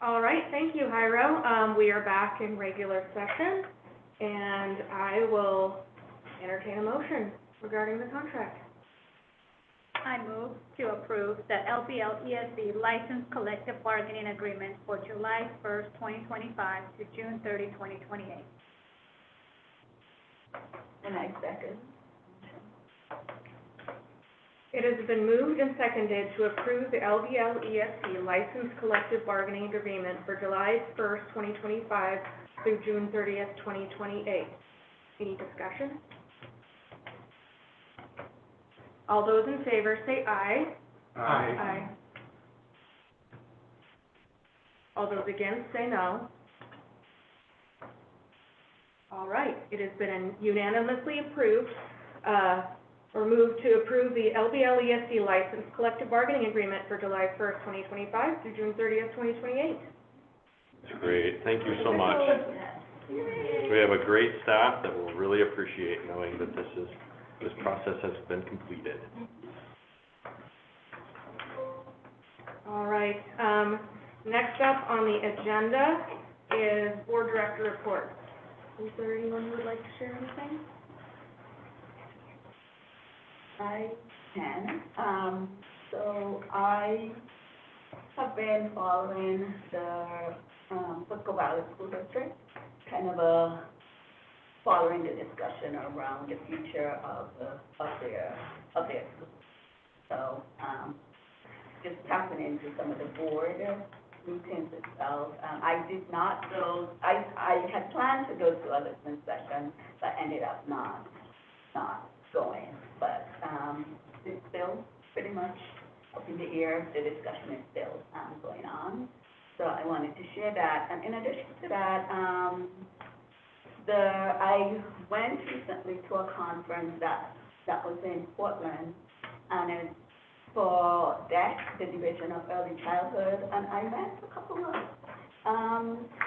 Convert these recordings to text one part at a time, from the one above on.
All right, thank you, Jairo. We are back in regular session, and I will entertain a motion regarding the contract. I move to approve the LBLESD License Collective Bargaining Agreement for July 1st, 2025 to June 30, 2028. And I second. It has been moved and seconded to approve the LBLESD License Collective Bargaining Agreement for July 1st, 2025 through June 30th, 2028. Any discussion? All those in favor say aye. Aye. Aye. All those against say no. All right, it has been unanimously approved, or moved to approve the LBLESD License Collective Bargaining Agreement for July 1st, 2025 through June 30th, 2028. That's great. Thank you so much. We have a great staff that will really appreciate knowing that this process has been completed. All right, next up on the agenda is board director reports. Is there anyone who would like to share anything? I can. So I have been following the Fusco Valley School District, kind of following the discussion around the future of their school. So just tapping into some of the board meetings itself. I did not go. I had planned to go to a listening session, but ended up not going. But it's still pretty much up in the air. The discussion is still going on. So I wanted to share that. And in addition to that, I went recently to a conference that was in Portland, and it's for DEC, the Division of Early Childhood, and I met a couple of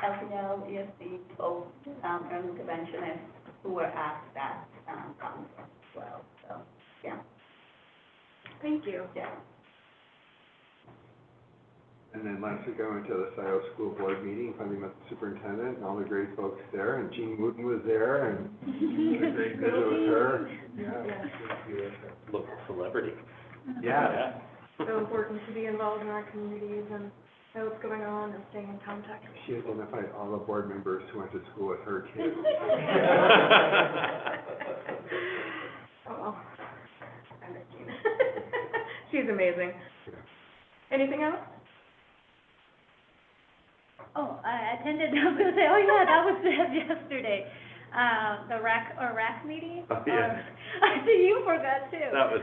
LBLESD folks, early interventionists who were at that conference as well. So, yeah. Thank you. Yeah. And then last week I went to the SIO school board meeting, finally met the superintendent and all the great folks there, and Jean Wooten was there, and it was a great visit with her. Yeah. Local celebrity. Yeah. So important to be involved in our communities and know what's going on and staying in contact. She identified all the board members who went to school with her kids. Oh, I miss Jean. She's amazing. Anything else? Oh, I attended, I was gonna say, oh yeah, that was yesterday, the RAC meeting. Oh, yeah. I see you forgot too. That was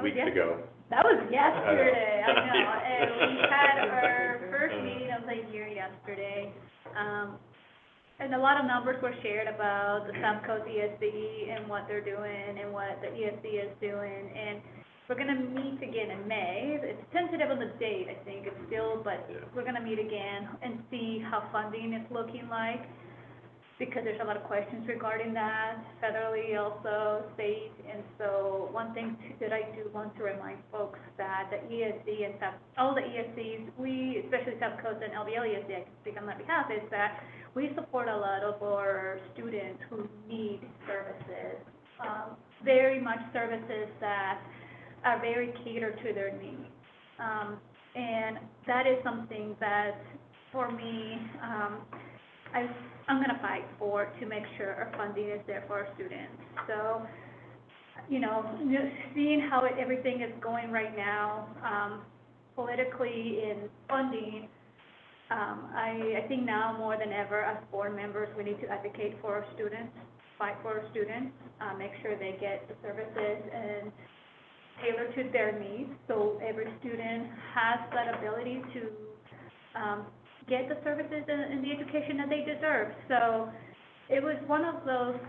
weeks ago. That was yesterday, I know, Yeah. and we had our first meeting of the year yesterday. And a lot of numbers were shared about the South Coast ESD and what they're doing and what the ESD is doing, and we're gonna meet again in May. It's tentative on the date, I think, it's still, but we're gonna meet again and see how funding is looking like, because there's a lot of questions regarding that, federally also, state, and so one thing that I do want to remind folks that the ESD and all the ESDs, we, especially South Coast and LBLESD, I can speak on my behalf, is that we support a lot of our students who need services, very much services that are very catered to their needs. And that is something that, for me, I'm going to fight for, to make sure our funding is there for our students. So, you know, seeing how everything is going right now, politically in funding, I think now more than ever, as board members, we need to advocate for our students, fight for our students, make sure they get the services and tailor to their needs, so every student has that ability to get the services and the education that they deserve. So it was one of those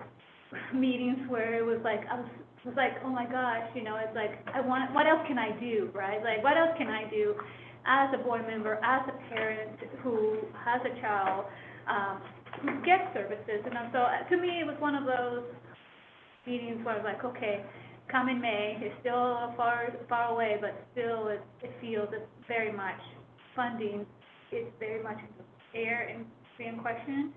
meetings where it was like, I was like, oh my gosh, you know, it's like, what else can I do, right? Like, what else can I do as a board member, as a parent who has a child who gets services? And so to me, it was one of those meetings where I was like, okay, come in May, it's still far away, but still it feels it's very much funding it's very much in the air and being questioned.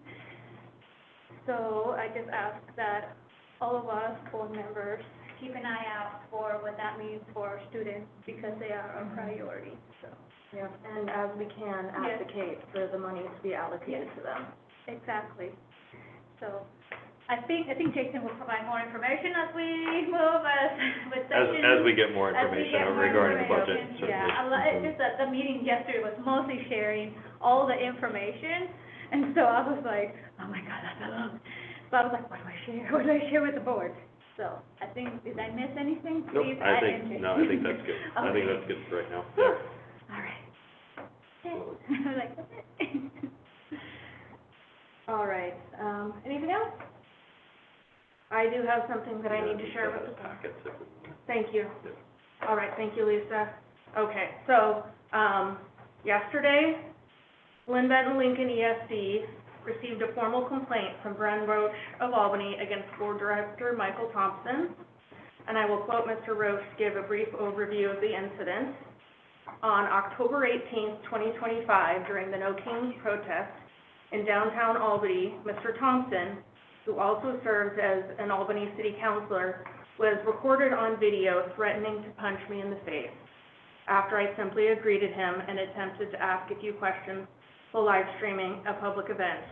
So I just ask that all of us board members keep an eye out for what that means for our students, because they are a priority, so. Yeah, and as we can, Yes. advocate for the money to be allocated to them. Exactly. So, I think Jason will provide more information as we move, with sessions. As we get more As we information get more regarding the budget, information, certainly. yeah, it's just that the meeting yesterday was mostly sharing all the information, and so I was like, oh my God, that's a lot. So I was like, what do I share? What do I share with the board? So, I think, did I miss anything? Nope, Please I add think, in. no, I think that's good. I think Okay. that's good right now, yeah. All right. Okay. Like, that's it. All right, anything else? I do have something that I need to share with the board. Packets if we- Thank you. Yep. All right, thank you, Lisa. Okay, so, yesterday, Lynn Benton Lincoln ESD received a formal complaint from Bren Roach of Albany against Board Director Michael Thompson. And I will quote Mr. Roach to give a brief overview of the incident. On October 18th, 2025, during the No Kings protest in downtown Albany, Mr. Thompson, who also serves as an Albany City Councilor, was recorded on video threatening to punch me in the face after I simply greeted him and attempted to ask a few questions while live streaming a public event.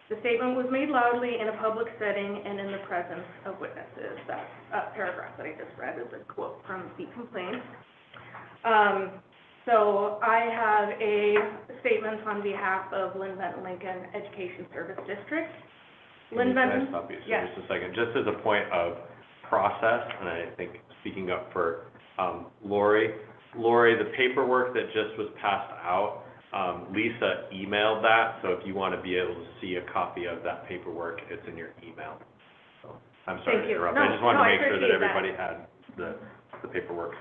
The statement was made loudly in a public setting and in the presence of witnesses. That paragraph that I just read is a quote from the complaint. So I have a statement on behalf of Lynn Benton Lincoln Education Service District. Lynn Can I Benton, stop you yes. just a second? Just as a point of process, and I think speaking up for, Lori, the paperwork that just was passed out, Lisa emailed that, so if you want to be able to see a copy of that paperwork, it's in your email. So, I'm sorry Thank to you. interrupt. No, I just wanted no, to I make sure that appreciate that. everybody had the paperwork.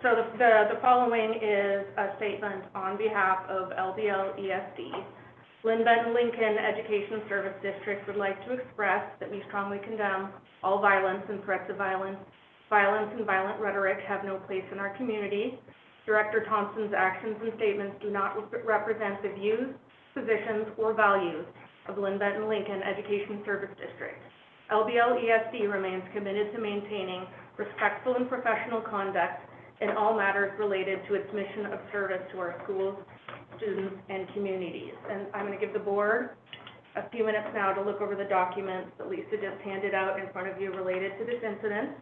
So the following is a statement on behalf of LBLESD. Lynn Benton Lincoln Education Service District would like to express that we strongly condemn all violence and threats of violence. Violence and violent rhetoric have no place in our community. Director Thompson's actions and statements do not represent the views, positions, or values of Lynn Benton Lincoln Education Service District. LBLESD remains committed to maintaining respectful and professional conduct in all matters related to its mission of service to our schools, students, and communities. And I'm going to give the board a few minutes now to look over the documents that Lisa just handed out in front of you related to this incident,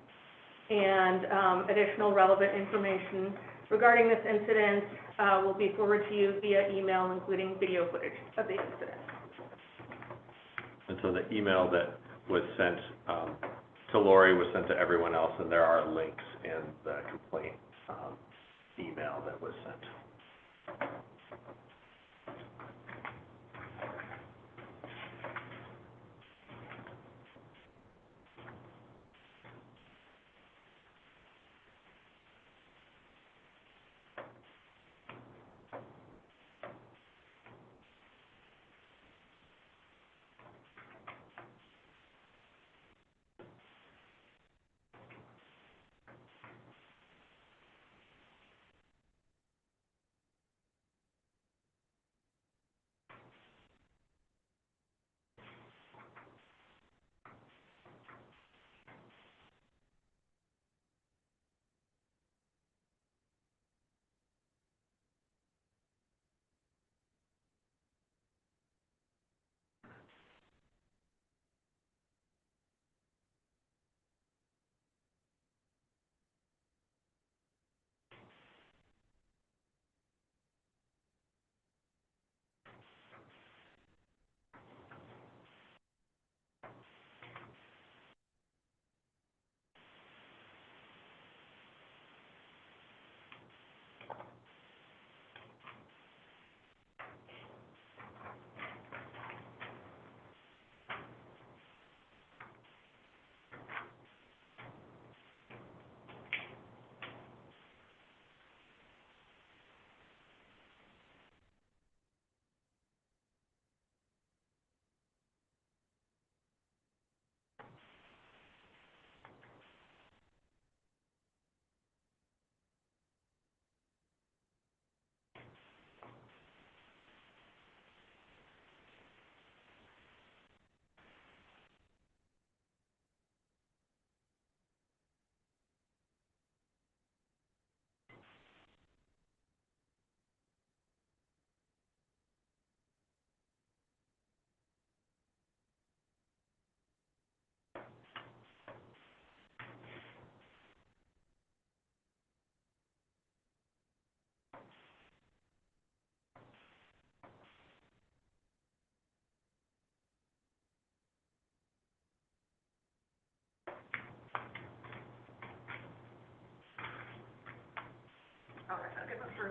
and additional relevant information regarding this incident will be forwarded to you via email, including video footage of the incident. And so the email that was sent, to Lori was sent to everyone else, and there are links in the complaint, email that was sent.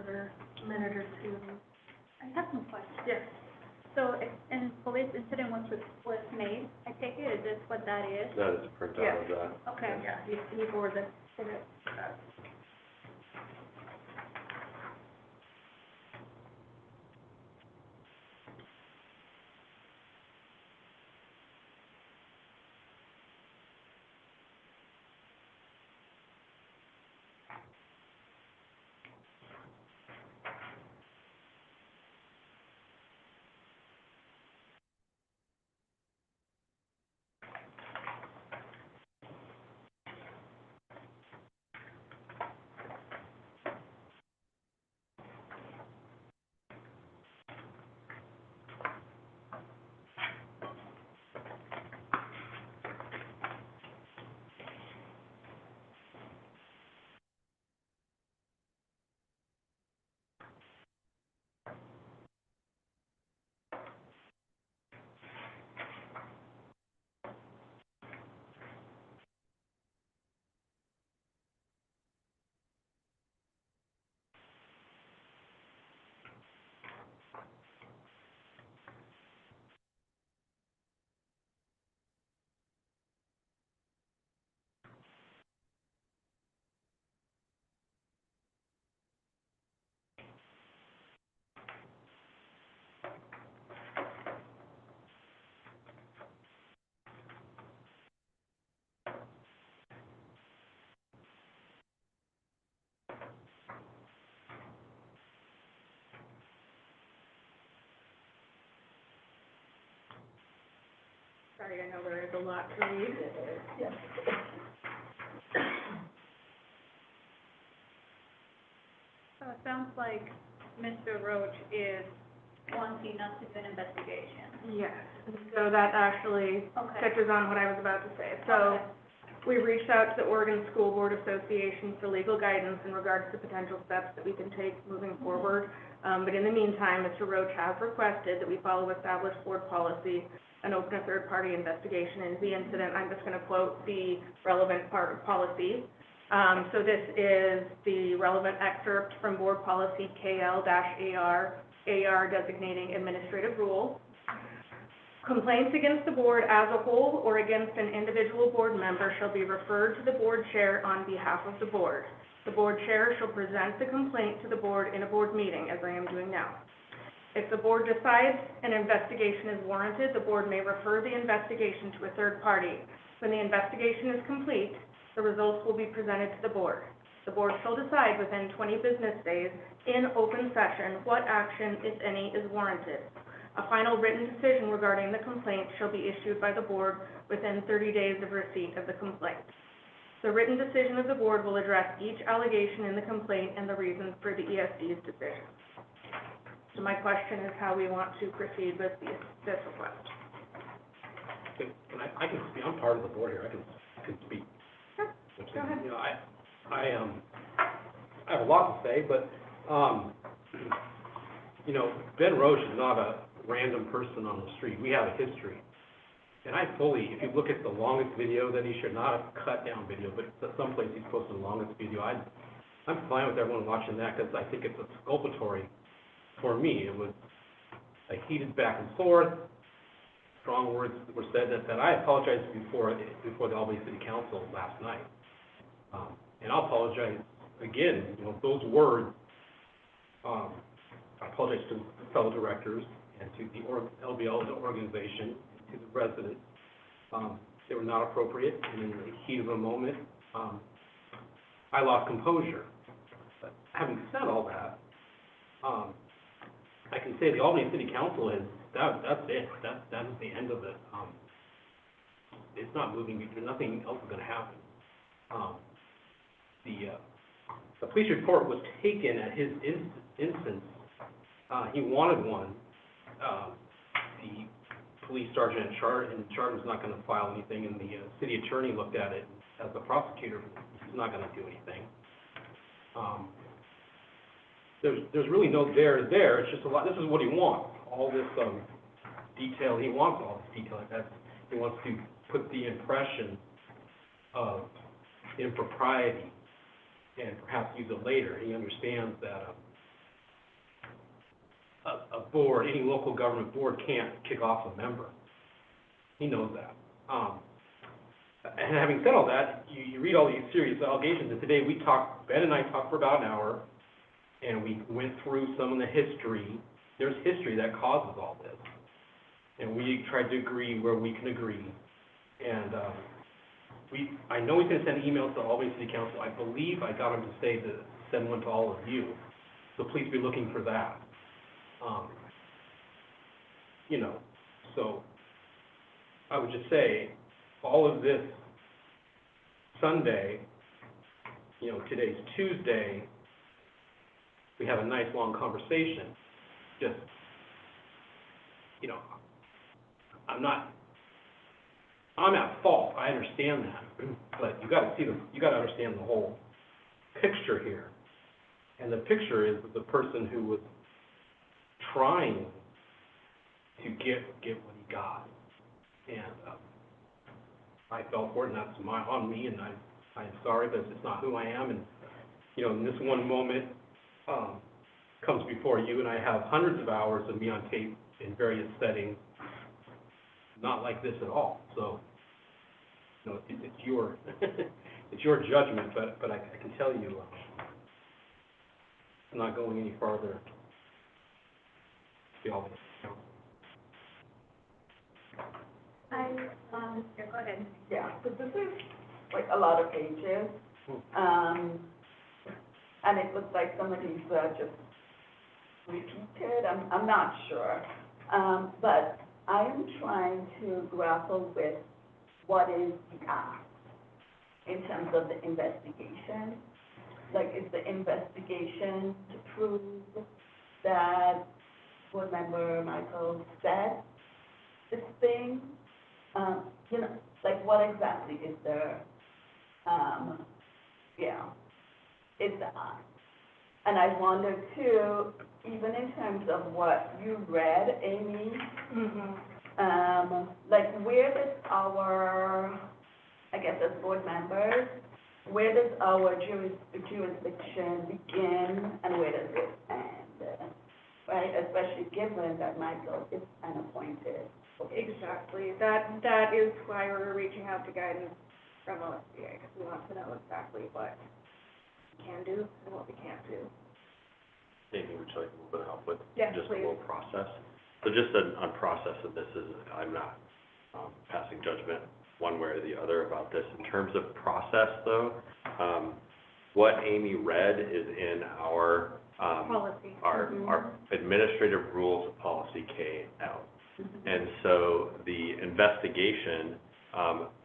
another minute or two. I have some questions. Yes. So, and police incident was made, I take it, is this what that is? That is a printout of that. Okay. Yeah, he forwarded it. Sorry, I know there is a lot to read. Yes. So it sounds like Mr. Roach is wanting us to do an investigation. Yes, so that actually Okay. touches on what I was about to say. So, we reached out to the Oregon School Board Association for legal guidance in regards to potential steps that we can take moving forward. But in the meantime, Mr. Roach has requested that we follow established board policy and open a third-party investigation into the incident. I'm just gonna quote the relevant part of policy. So this is the relevant excerpt from Board Policy KL-AR designating administrative rule. Complaints against the board as a whole or against an individual board member shall be referred to the board chair on behalf of the board. The board chair shall present the complaint to the board in a board meeting, as I am doing now. If the board decides an investigation is warranted, the board may refer the investigation to a third party. When the investigation is complete, the results will be presented to the board. The board shall decide within 20 business days in open session what action, if any, is warranted. A final written decision regarding the complaint shall be issued by the board within 30 days of receipt of the complaint. The written decision of the board will address each allegation in the complaint and the reasons for the ESD's decision. So my question is how we want to proceed with this request. And I can speak, I'm part of the board here, I can speak. Sure, go ahead. You know, I have a lot to say, but, you know, Ben Roche is not a random person on the street. We have a history. And if you look at the longest video that he shared, not a cut down video, but someplace he's posted the longest video, I'm fine with everyone watching that, because I think it's exculpatory for me. It was a heated back and forth, strong words were said that I apologized before the Albany City Council last night. And I'll apologize again, you know, those words, I apologize to fellow directors and to the LBL organization, to the residents. They were not appropriate, and in the heat of a moment, I lost composure. But having said all that, I can say the Albany City Council that's it. That is the end of it. It's not moving. Nothing else is going to happen. The police report was taken at his instance. He wanted one. The police sergeant in charge was not going to file anything, and the city attorney looked at it as the prosecutor. He's not going to do anything. There's really no there. It's just a lot. This is what he wants. All this detail. He wants all this detail. He wants to put the impression of impropriety and perhaps use it later. He understands that a board, any local government board can't kick off a member. He knows that. And having said all that, you read all these serious allegations, and today Ben and I talked for about an hour, and we went through some of the history. There's history that causes all this. And we tried to agree where we can agree. And I know he's going to send emails to Albany City Council. I believe I got him to say to send one to all of you. So please be looking for that. So I would just say, all of this Sunday, today's Tuesday, we have a nice long conversation. Just, I'm at fault, I understand that, but you gotta understand the whole picture here. And the picture is the person who was trying to get what he got. And I fell for it, and that's on me, and I'm sorry, but it's not who I am. And, in this one moment comes before you, and I have hundreds of hours of me on tape in various settings, not like this at all. So, it's your it's your judgment, but I can tell you, I'm not going any farther. Go ahead. Yeah, so this is like a lot of pages. And it looks like some of these are just repeated. I'm not sure. But I am trying to grapple with what is the ask in terms of the investigation. Like, is the investigation to prove that board member Michael said this thing? Like, what exactly is there, is the ask? And I wonder too, even in terms of what you read, Amy, like, where does our, I guess as board members, where does our jurisdiction begin and where does it end? Right, especially given that Michael is an appointed. Exactly. That is why we're reaching out to guidance from OSBA, because we want to know exactly what we can do and what we can't do. Amy, would you like a little bit of help with? Yes, just please. a little process? So just on process of this is, I'm not passing judgment one way or the other about this. In terms of process, though, what Amy read is in our Policy. our administrative rules of policy KL. And so the investigation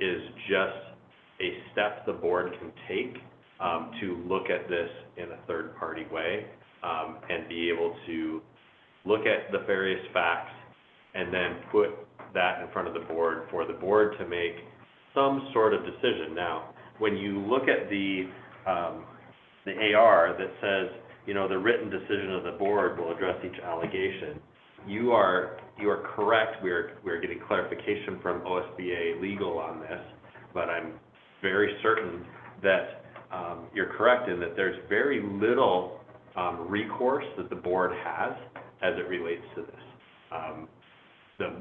is just a step the board can take to look at this in a third-party way and be able to look at the various facts and then put that in front of the board for the board to make some sort of decision. Now, when you look at the AR that says, the written decision of the board will address each allegation, you are correct. We're getting clarification from OSBA legal on this, but I'm very certain that you're correct in that there's very little recourse that the board has as it relates to this.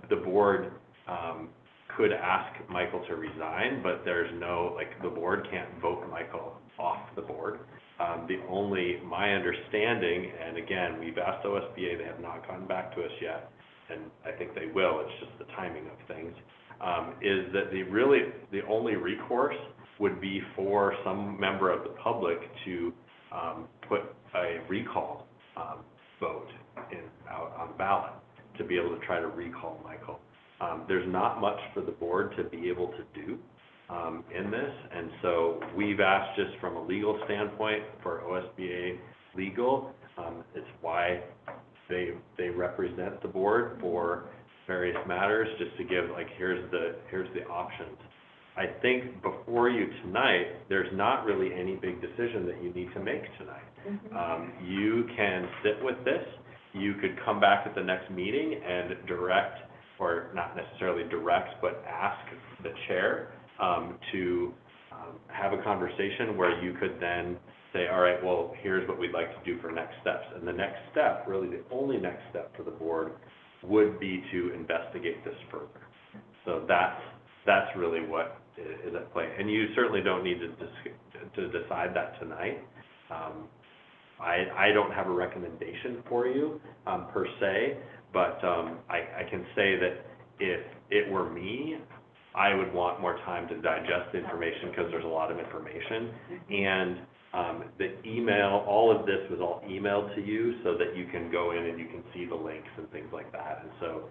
The board could ask Michael to resign, but there's no, the board can't vote Michael off the board. My understanding, and again, we've asked OSBA, they have not gotten back to us yet, and I think they will, it's just the timing of things, is that the only recourse would be for some member of the public to put a recall vote out on the ballot to be able to try to recall Michael. There's not much for the board to be able to do in this, and so we've asked just from a legal standpoint for OSBA legal, it's why they represent the board for various matters, just to give, here's the options. I think before you tonight, there's not really any big decision that you need to make tonight. You can sit with this, you could come back at the next meeting and direct, or not necessarily direct, but ask the chair to have a conversation where you could then say, all right, well, here's what we'd like to do for next steps. And the next step, really the only next step for the board, would be to investigate this further. So that's really what is at play. And you certainly don't need to decide that tonight. I don't have a recommendation for you, per se, but, I can say that if it were me, I would want more time to digest the information, because there's a lot of information. And, the email, all of this was all emailed to you, so that you can go in and you can see the links and things like that. And so,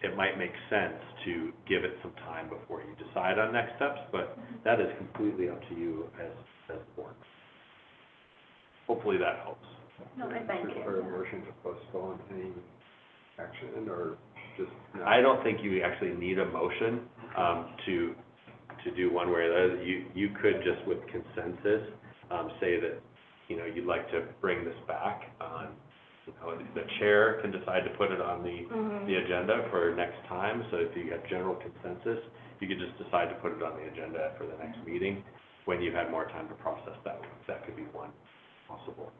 it might make sense to give it some time before you decide on next steps, but that is completely up to you as the board. Hopefully that helps. No, I Thank you. For a motion to postpone any action, or just? No? I don't think you actually need a motion, to do one way or the other. You could just with consensus, say that, you know, you'd like to bring this back on, you know, the chair can decide to put it on the agenda for next time. So if you have general consensus, you could just decide to put it on the agenda for the next meeting when you've had more time to process that. That could be one possible.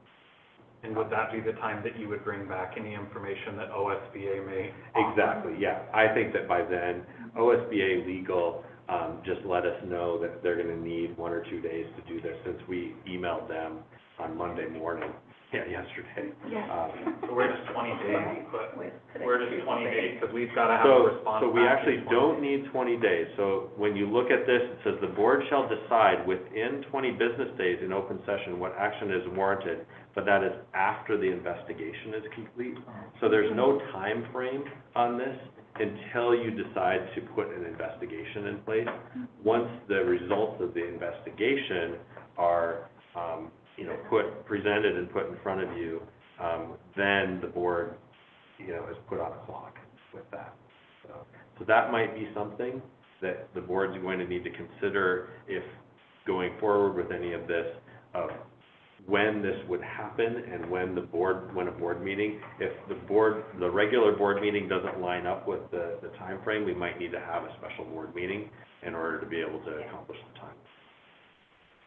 And would that be the time that you would bring back any information that OSBA may offer? Exactly, yeah. I think that by then, OSBA legal, just let us know that they're gonna need 1 or 2 days to do this, since we emailed them on Monday morning, yesterday. So where does 20 days put? Where does 20 days, because we've got to have a So, response. so we back actually in 20 don't days. need 20 days. So when you look at this, it says the board shall decide within 20 business days in open session what action is warranted, but that is after the investigation is complete. So there's no time frame on this until you decide to put an investigation in place. Once the results of the investigation are, you know, presented and put in front of you, then the board, you know, is put on a clock with that. So that might be something that the board's going to need to consider if going forward with any of this, of when this would happen and when a board meeting, if the regular board meeting doesn't line up with the time frame, we might need to have a special board meeting in order to be able to accomplish the time.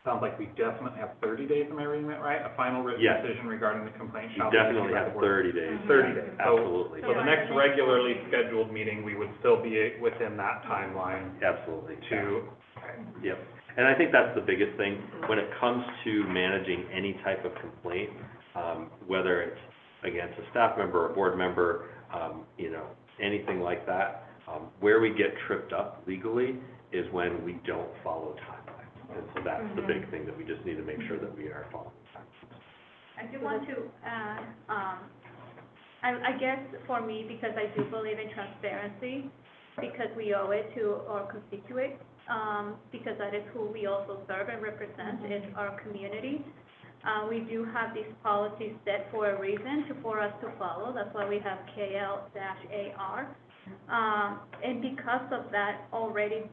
Sounds like we definitely have 30 days, am I reading that right? A final written Yes. decision regarding the complaint You shall be definitely issued by have the board. 30 days. 30 days. So- Absolutely, So the next regularly scheduled meeting, we would still be within that timeline absolutely. to, Yep, and I think that's the biggest thing, when it comes to managing any type of complaint, whether it's against a staff member, a board member, you know, anything like that, where we get tripped up legally is when we don't follow timelines. And so that's the big thing, that we just need to make sure that we are following timelines. I do want to add, I guess for me, because I do believe in transparency, because we owe it to our constituents, because that is who we also serve and represent, is our community. We do have these policies set for a reason, for us to follow. That's why we have KL-AR. And because of that already,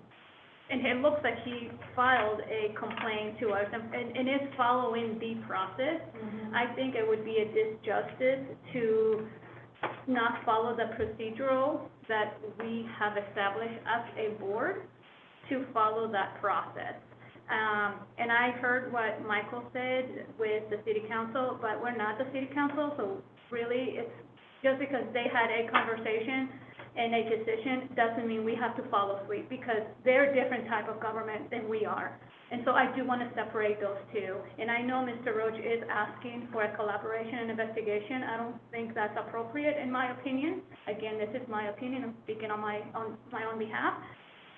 and it looks like he filed a complaint to us and is following the process. I think it would be a disjustice to not follow the procedural that we have established as a board, to follow that process. And I heard what Michael said with the city council, but we're not the city council, so really it's just because they had a conversation and a decision doesn't mean we have to follow suit, because they're a different type of government than we are. And so I do want to separate those two. And I know Mr. Roach is asking for a collaboration and investigation. I don't think that's appropriate, in my opinion. Again, this is my opinion, I'm speaking on my own behalf.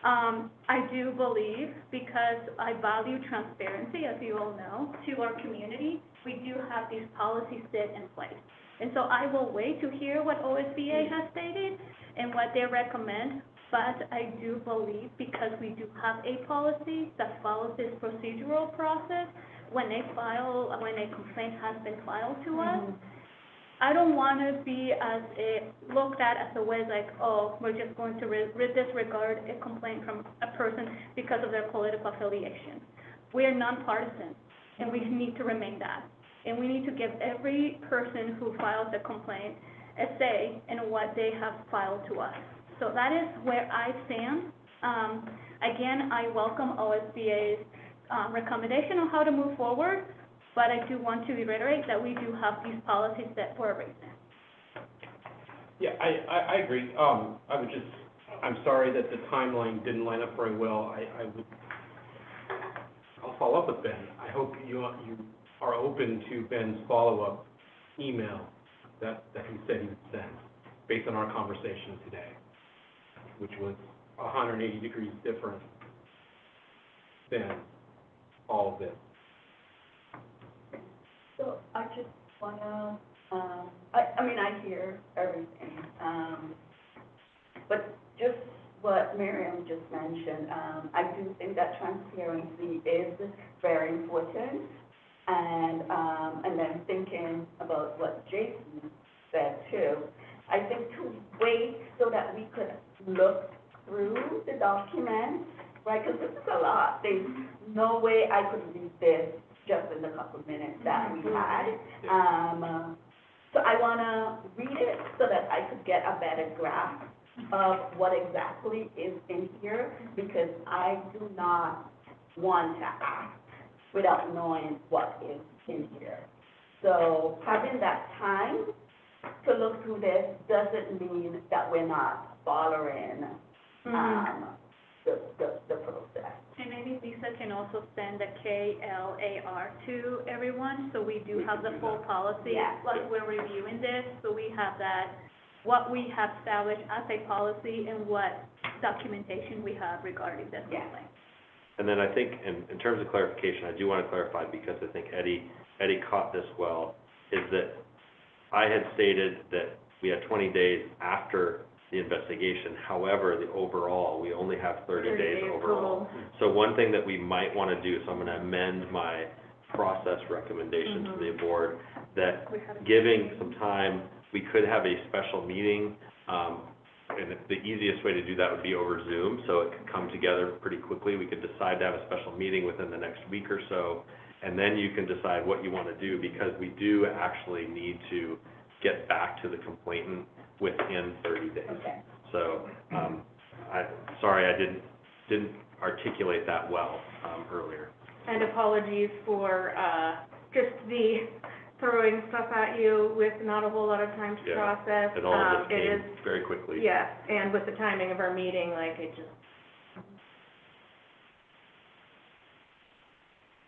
I do believe, because I value transparency, as you all know, to our community, we do have these policies set in place. And so I will wait to hear what OSBA has stated and what they recommend, but I do believe, because we do have a policy that follows this procedural process, when a complaint has been filed to us, I don't want to be looked at as a way like, oh, we're just going to disregard a complaint from a person because of their political affiliation. We are nonpartisan, and we need to remain that. And we need to give every person who files a complaint a say in what they have filed to us. So that is where I stand. Again, I welcome OSBA's recommendation on how to move forward, but I do want to reiterate that we do have these policies set for a reason. Yeah, I agree. I'm sorry that the timeline didn't line up very well. I'll follow up with Ben. I hope you are open to Ben's follow-up email that he said he would send, based on our conversation today, which was 180 degrees different than all of this. So I just wanna, I mean, I hear everything, but just what Miriam just mentioned, I do think that transparency is very important. And then thinking about what Jason said too, I think to wait so that we could look through the document, right, because this is a lot. There's no way I could read this just in the couple of minutes that we had. So I want to read it so that I could get a better grasp of what exactly is in here, because I do not want to act without knowing what is in here. So having that time to look through this doesn't mean that we're not following the process. And maybe Lisa can also send the KLAR to everyone, so we do have the full policy. Yeah. Like, we're reviewing this, so we have that, what we have established as a policy and what documentation we have regarding this complaint. And then I think, in terms of clarification, I do want to clarify, because I think Eddie caught this well, is that I had stated that we had 20 days after the investigation. However, the overall, we only have 30 days overall. So one thing that we might want to do, so I'm going to amend my process recommendation to the board, that giving some time, we could have a special meeting, and the easiest way to do that would be over Zoom, so it could come together pretty quickly. We could decide to have a special meeting within the next week or so, and then you can decide what you want to do, because we do actually need to get back to the complainant within 30 days. Okay. So, sorry, I didn't articulate that well, earlier. And apologies for, just the throwing stuff at you with not a whole lot of time to Yeah, process. It all just It came is, very quickly. yes, and with the timing of our meeting, like, it just,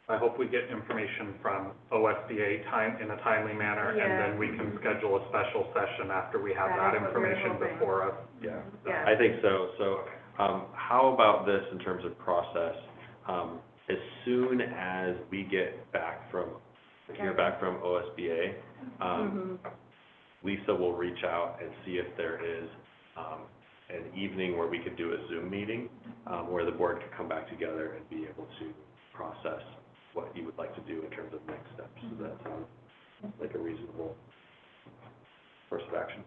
I hope we get information from OSBA in a timely manner, and then we can schedule a special session after we have That that is what we're information hoping. before us. Yeah. yeah. I think so. So, how about this in terms of process? As soon as we hear back from OSBA, Lisa will reach out and see if there is, an evening where we could do a Zoom meeting, where the board could come back together and be able to process what you would like to do in terms of next steps. Does that sound like a reasonable course of action?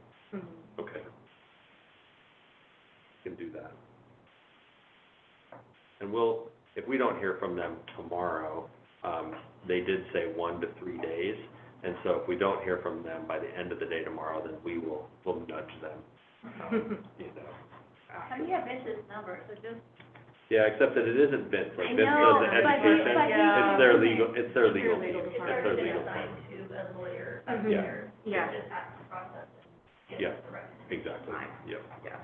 Okay. We can do that. And if we don't hear from them tomorrow, they did say 1 to 3 days, and so if we don't hear from them by the end of the day tomorrow, then we'll nudge them, I after. mean, you have Vince's number, so just. Yeah, except that it isn't Vince, like I Vince know, does the but education, yeah. it's their legal team, It's their legal it's department. their legal assigned team. to a lawyer Mhm. up Yeah. there, Yeah. who just has to process and Yeah. get the record. Exactly, yep. Yeah.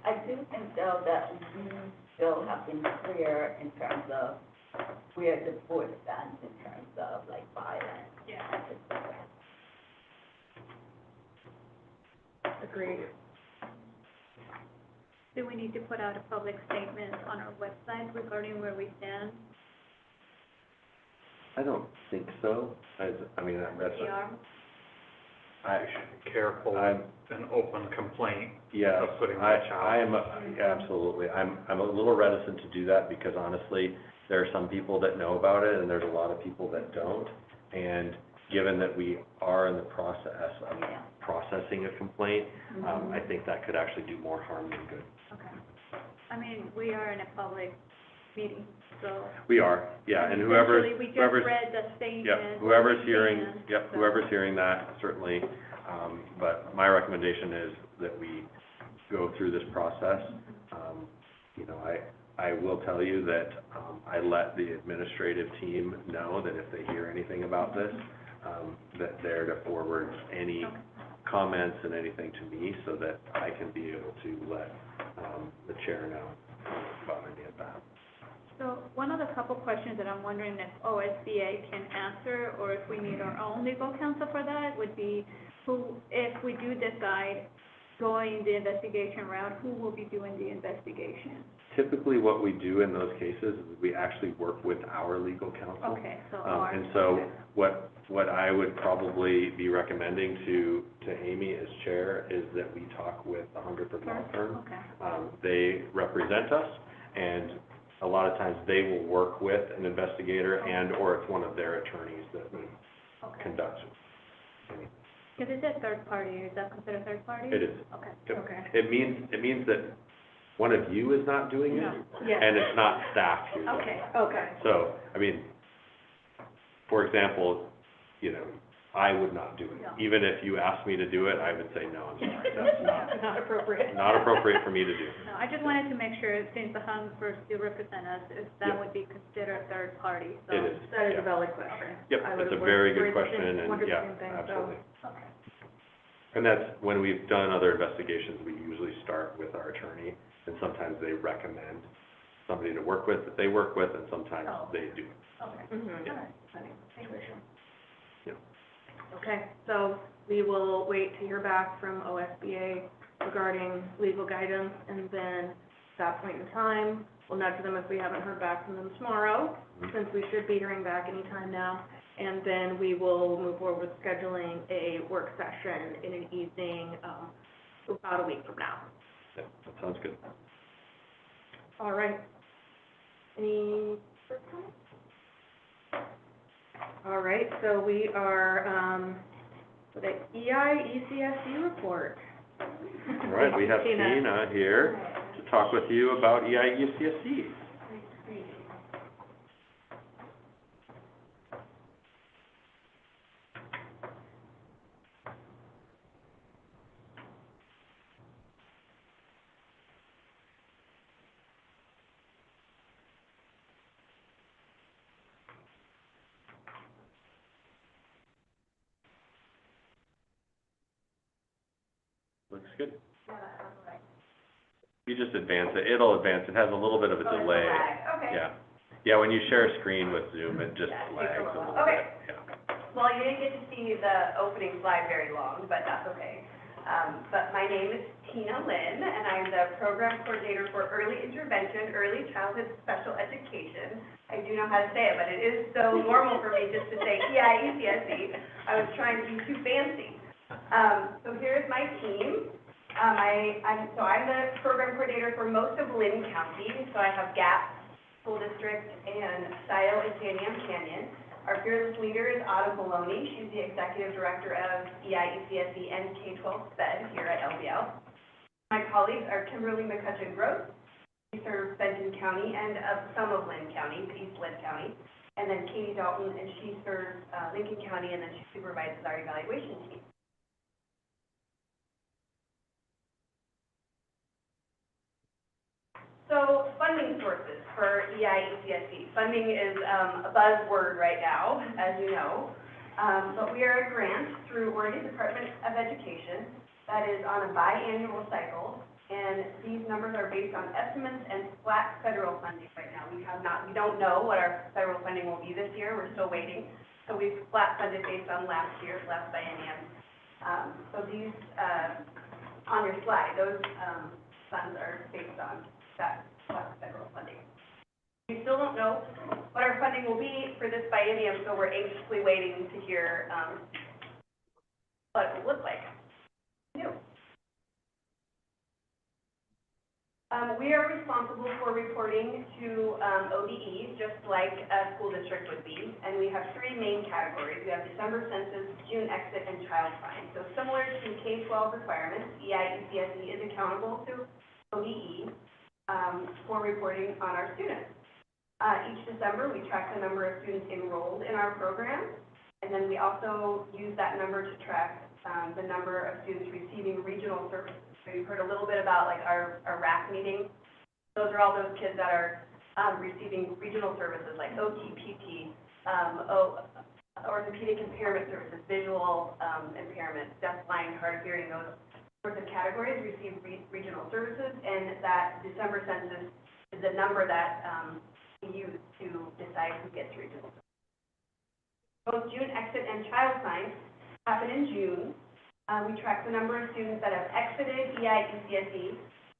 I do think though that we still have been clear in terms of where the board stands in terms of like violence. Yeah. Agreed. Do we need to put out a public statement on our website regarding where we stand? I don't think so. I mean, that's, PR? I, We should be careful I'm- with an open complaint yes, of putting I much out. am, absolutely. I'm a little reticent to do that, because honestly, there are some people that know about it, and there's a lot of people that don't. And given that we are in the process of Yeah. processing a complaint, I think that could actually do more harm than good. Okay. I mean, we are in a public meeting, so. We are, yeah, and Essentially, we just whoever's, read the statement. yep, whoever's hearing, and yep, so- whoever's hearing that, certainly. But my recommendation is that we go through this process, you know, I will tell you that, I let the administrative team know that if they hear anything about this, that they're to forward any comments and anything to me so that I can be able to let, the chair know about any of that. So one of the couple questions that I'm wondering if OSBA can answer, or if we need our own legal counsel for that, would be if we do decide going the investigation route, who will be doing the investigation? Typically, what we do in those cases is we actually work with our legal counsel. Okay, so And so what I would probably be recommending to Amy as chair is that we talk with the Hungerford Law Firm. Okay. They represent us, and a lot of times they will work with an investigator or it's one of their attorneys that would conduct any. Because it says third party, is that considered third party? It is. Okay. Yep. Okay. It means that one of you is not doing it, No. Yes. and it's not staff who's doing it. Okay. Okay. So, I mean, for example, you know, I would not do it. No. Even if you asked me to do it, I would say, no, I'm sorry, that's Not appropriate. not appropriate for me to do. No, I just wanted to make sure, since the Hungerford still represent us, if that Yep. would be considered third party, so. It is, That is yeah. a valid question. Yep, I it's a would've very good worried the question, same- and wondered the yeah, same thing, so- absolutely. Okay. And that's, when we've done other investigations, we usually start with our attorney, and sometimes they recommend somebody to work with that they work with, and sometimes Oh. they do. Okay. Mhm. All right. Thank you. Okay, so we will wait to hear back from OSBA regarding legal guidance, and then at that point in time, we'll nudge them if we haven't heard back from them tomorrow, since we should be hearing back anytime now. And then we will move forward with scheduling a work session in an evening, about a week from now. Yeah, that sounds good. All right. Any further comments? All right, so we are, for the ECSD report. All right, we have Tina here to talk with you about ECSD. Looks good. You just advance it, it'll advance, it has a little bit of a delay. Okay. Yeah, yeah, when you share a screen with Zoom, it just Yeah, it takes a lags a little little while. bit, Okay. yeah. Well, you didn't get to see the opening slide very long, but that's okay. But my name is Tina Lynn, and I'm the program coordinator for early intervention, early childhood special education. I do know how to say it, but it is so normal for me just to say ECSD. I was trying to be too fancy. So here's my team. I'm the program coordinator for most of Lynn County, so I have Gap School District and Scioto and Santiam Canyon. Our fearless leader is Autumn Maloney. She's the executive director of ECSD and K-12 SPED here at LBL. My colleagues are Kimberly McCutcheon-Gross. She serves Benton County and some of Lynn County, East Lynn County. And then Katie Dalton, and she serves Lincoln County, and then she supervises our evaluation team. So funding sources for ECSD. Funding is a buzzword right now, as you know. But we are a grant through Oregon Department of Education that is on a biannual cycle. And these numbers are based on estimates and flat federal funding right now. We don't know what our federal funding will be this year. We're still waiting. So we've flat funded based on last biennium. So these, on your slide, those funds are based on that federal funding. We still don't know what our funding will be for this biennium, so we're anxiously waiting to hear what it will look like. We are responsible for reporting to ODE, just like a school district would be, and we have three main categories. We have December census, June exit, and child find. So similar to K-12 requirements, ECSD is accountable to ODE for reporting on our students. Each December, we track the number of students enrolled in our program, and then we also use that number to track the number of students receiving regional services. So you've heard a little bit about like our RAC meeting. Those are all those kids that are, receiving regional services like OT, PT, orthopedic impairment services, visual, impairment, deafblind, hard of hearing, those sorts of categories receive regional services, and that December census is the number that, we use to decide who gets regional services. Both June exit and child signs happen in June. We track the number of students that have exited ECSE,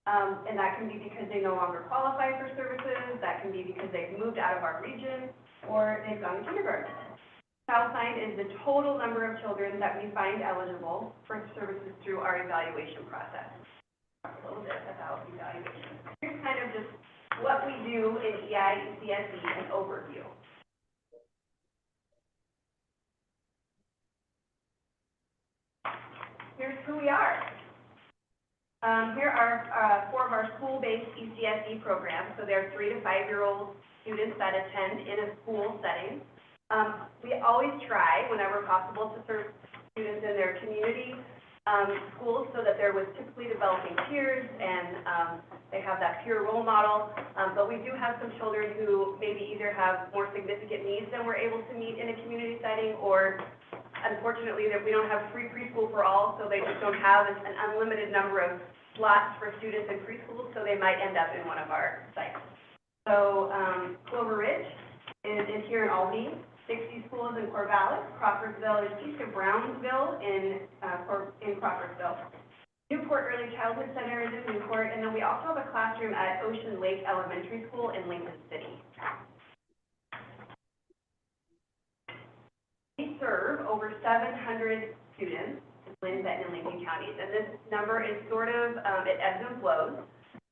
and that can be because they no longer qualify for services, that can be because they've moved out of our region, or they've gone to kindergarten. Child sign is the total number of children that we find eligible for services through our evaluation process. Talk a little bit about evaluation. Here's kind of just what we do in ECSE, an overview. Here's who we are. Here are 4 of our school-based ECSE programs. So they're 3 to 5-year-old students that attend in a school setting. We always try, whenever possible, to serve students in their community schools so that they're with typically developing peers and they have that peer role model. But we do have some children who maybe either have more significant needs than we're able to meet in a community setting, or unfortunately that we don't have free preschool for all, so they just don't have an unlimited number of slots for students in preschool, so they might end up in one of our sites. So Clover Ridge is here in Albany. 60 schools in Corvallis. Crawfordsville is east of Brownsville in Crawfordsville. Newport Early Childhood Center is in Newport, and then we also have a classroom at Ocean Lake Elementary School in Lincoln City. We serve over 700 students in Linn, Benton, and Lincoln counties, and this number is sort of, it ebbs and flows.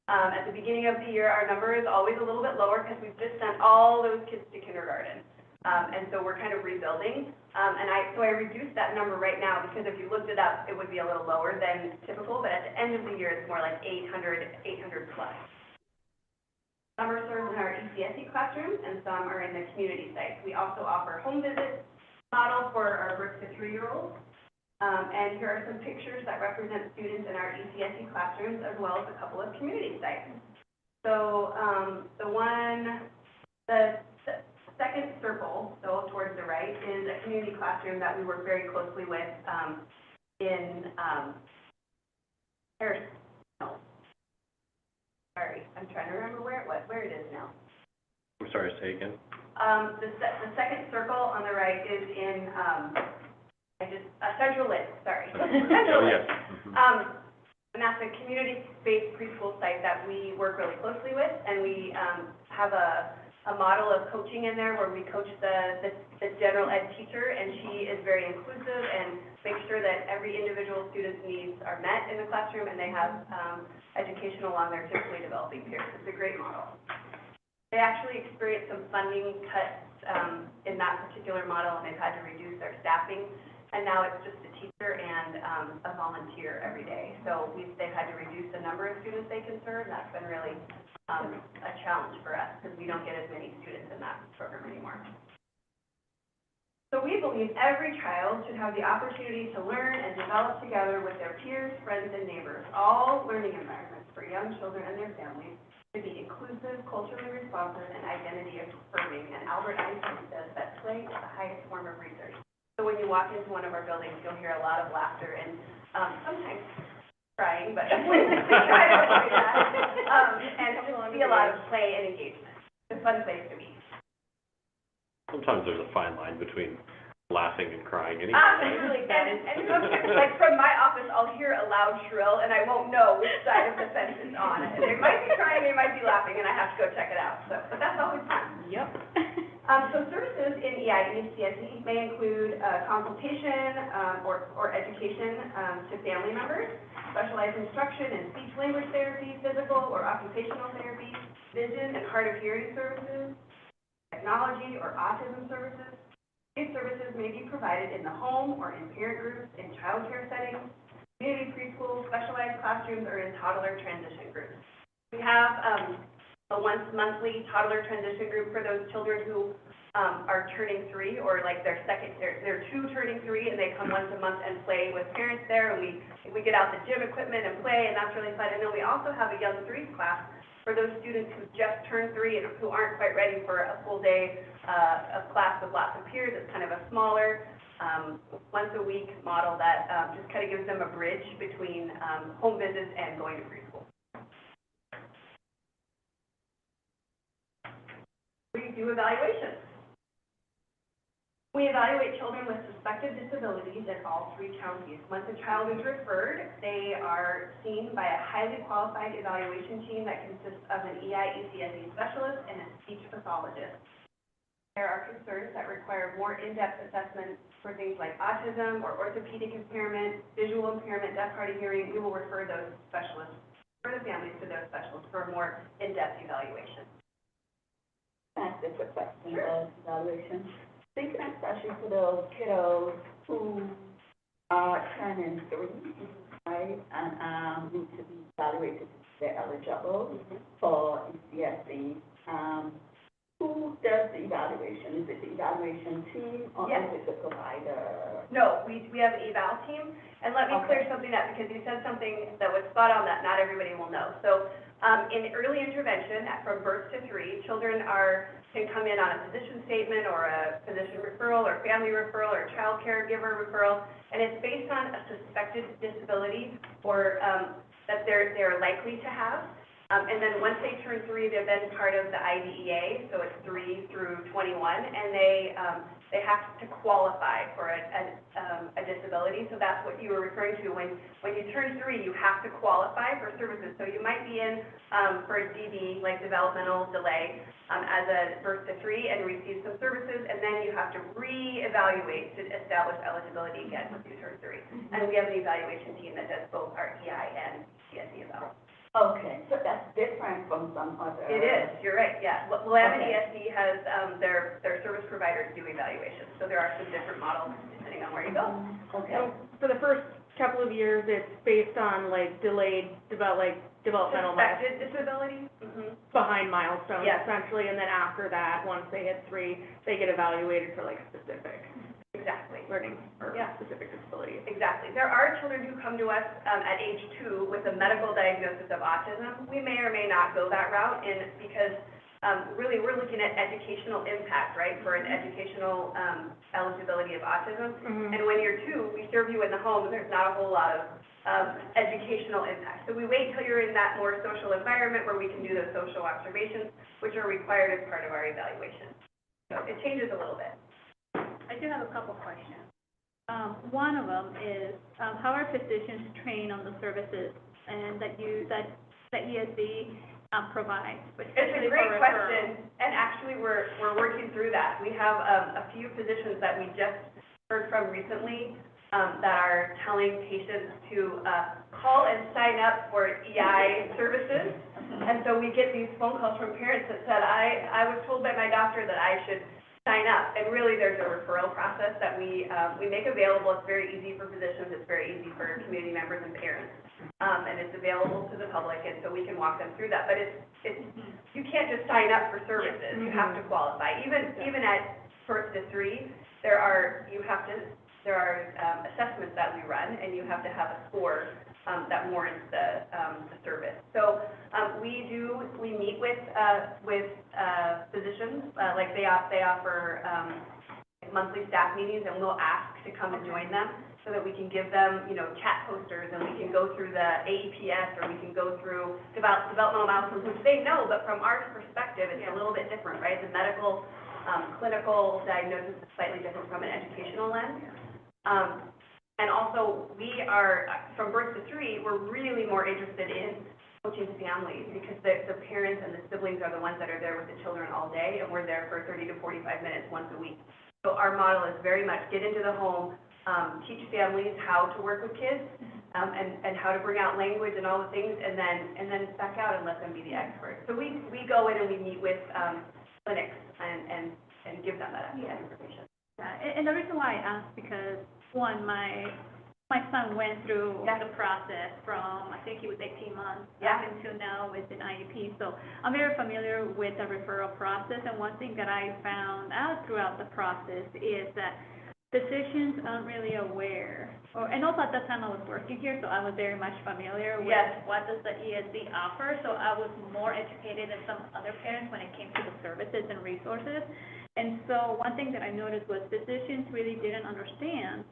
At the beginning of the year, our number is always a little bit lower because we've just sent all those kids to kindergarten. And so we're kind of rebuilding. So I reduced that number right now because if you looked it up, it would be a little lower than typical, but at the end of the year, it's more like 800 plus. Some are served in our ECSE classrooms, and some are in the community sites. We also offer home visit model for our birth to 3-year-olds. And here are some pictures that represent students in our ECSE classrooms, as well as a couple of community sites. So the second circle, so towards the right, is a community classroom that we work very closely with in Harris. No. Sorry, I'm trying to remember where it is now. I'm sorry, say again. The second circle on the right is in Central Linn, sorry. Central Linn. Yes. Mm-hmm. And that's a community-based preschool site that we work really closely with, and we have a model of coaching in there where we coach the general ed teacher, and she is very inclusive and makes sure that every individual student's needs are met in the classroom, and they have education along their typically developing peers. It's a great model. They actually experienced some funding cuts in that particular model, and they've had to reduce their staffing, and now it's just a teacher and a volunteer every day. So they've had to reduce the number of students they can serve, and that's been really a challenge for us because we don't get as many students in that program anymore. So we believe every child should have the opportunity to learn and develop together with their peers, friends, and neighbors. All learning environments for young children and their families should be inclusive, culturally responsive, and identity affirming. And Albert Einstein says that play is the highest form of research. So when you walk into one of our buildings, you'll hear a lot of laughter and sometimes crying, but we try to avoid that. And just see a lot of play and engagement. It's a fun place to be. Sometimes there's a fine line between laughing and crying anyway. Absolutely. And sometimes, like from my office, I'll hear a loud shrill, and I won't know which side of the fence it's on. They might be crying, they might be laughing, and I have to go check it out. So, but that's always fun. Yep. So services in ECSE may include consultation or education to family members, specialized instruction in speech language therapy, physical or occupational therapy, vision and hard of hearing services, technology or autism services. These services may be provided in the home or in parent groups, in child care settings, community preschool, specialized classrooms, or in toddler transition groups. We have a once-monthly toddler transition group for those children who are turning 3, or like they're 2 turning 3, and they come once a month and play with parents there, and we get out the gym equipment and play, and that's really fun. And then we also have a young 3s class for those students who just turned 3 and who aren't quite ready for a full day of class with lots of peers. It's kind of a smaller, once-a-week model that just kind of gives them a bridge between home visits and going to preschool. We do evaluations. We evaluate children with suspected disabilities in all 3 counties. Once a child is referred, they are seen by a highly qualified evaluation team that consists of an EI/ECSD specialist and a speech pathologist. There are concerns that require more in-depth assessment for things like autism or orthopedic impairment, visual impairment, deaf, hard of hearing. We will refer those specialists, or the families to those specialists for a more in-depth evaluation. That's a quick question Sure. about evaluation. Thinking especially for those kiddos who are turning 3, right, and need to be evaluated if they're eligible for ECSD. Who does the evaluation? Is it the evaluation team or Yes. is it the provider? No, we have an eval team, and let me clear something up, because you said something that was spot on that not everybody will know. So, in early intervention, from birth to 3, children can come in on a physician statement or a physician referral or family referral or child caregiver referral, and it's based on a suspected disability or that they're likely to have. And then once they turn 3, they're then part of the IDEA, so it's 3 through 21, and they have to qualify for a disability. So that's what you were referring to. When you turn 3, you have to qualify for services. So you might be in for a DD, like developmental delay, as a birth to 3 and receive some services, and then you have to reevaluate to establish eligibility again once you turn 3. And we have an evaluation team that does both our EI and CSE eval. Okay, so that's different from some other. It is, you're right, yeah. Willamette Okay. ESD has, their service providers do evaluations, so there are some different models depending on where you go. Okay. So for the first couple of years, it's based on like developmental Suspected disability? behind milestones Yes. essentially, and then after that, once they hit 3, they get evaluated for like specific Exactly. learning or Yeah. specific disabilities. Exactly. There are children who come to us at age 2 with a medical diagnosis of autism. We may or may not go that route, and because really we're looking at educational impact, right, for an educational eligibility of autism. And when you're 2, we serve you in the home, and there's not a whole lot of educational impact. So we wait till you're in that more social environment where we can do those social observations, which are required as part of our evaluation. So it changes a little bit. I do have a couple questions. One of them is, how are physicians trained on the services and that ESD provides? It's a great question, and actually we're working through that. We have a few physicians that we just heard from recently that are telling patients to call and sign up for EI services. And so we get these phone calls from parents that said, I was told by my doctor that I should sign up. And really, there's a referral process that we make available. It's very easy for physicians. It's very easy for community members and parents. And it's available to the public, and so we can walk them through that. But it's you can't just sign up for services. You have to qualify. Even at birth to 3, there are assessments that we run, and you have to have a score that warrants the service. So we meet with physicians, like they offer monthly staff meetings, and we'll ask to come and join them so that we can give them, chat posters, and we can go through the AEPS, or we can go through developmental milestones, which they know, but from our perspective, it's a little bit different, right? The medical, clinical diagnosis is slightly different from an educational lens. And also, we are, from birth to 3, we're really more interested in coaching families, because the parents and the siblings are the ones that are there with the children all day, and we're there for 30 to 45 minutes once a week. So our model is very much get into the home, teach families how to work with kids, and how to bring out language and all the things, and then back out and let them be the experts. So we go in and we meet with clinics and give them that information. Yeah, and the reason why I asked, because one, my son went through the process from, I think it was 18 months up until now with an IEP. So I'm very familiar with the referral process, and one thing that I found out throughout the process is that physicians aren't really aware, and also at that time I was working here, so I was very much familiar with Yes. what does the ESD offer, so I was more educated than some other parents when it came to the services and resources. And so one thing that I noticed was physicians really didn't understand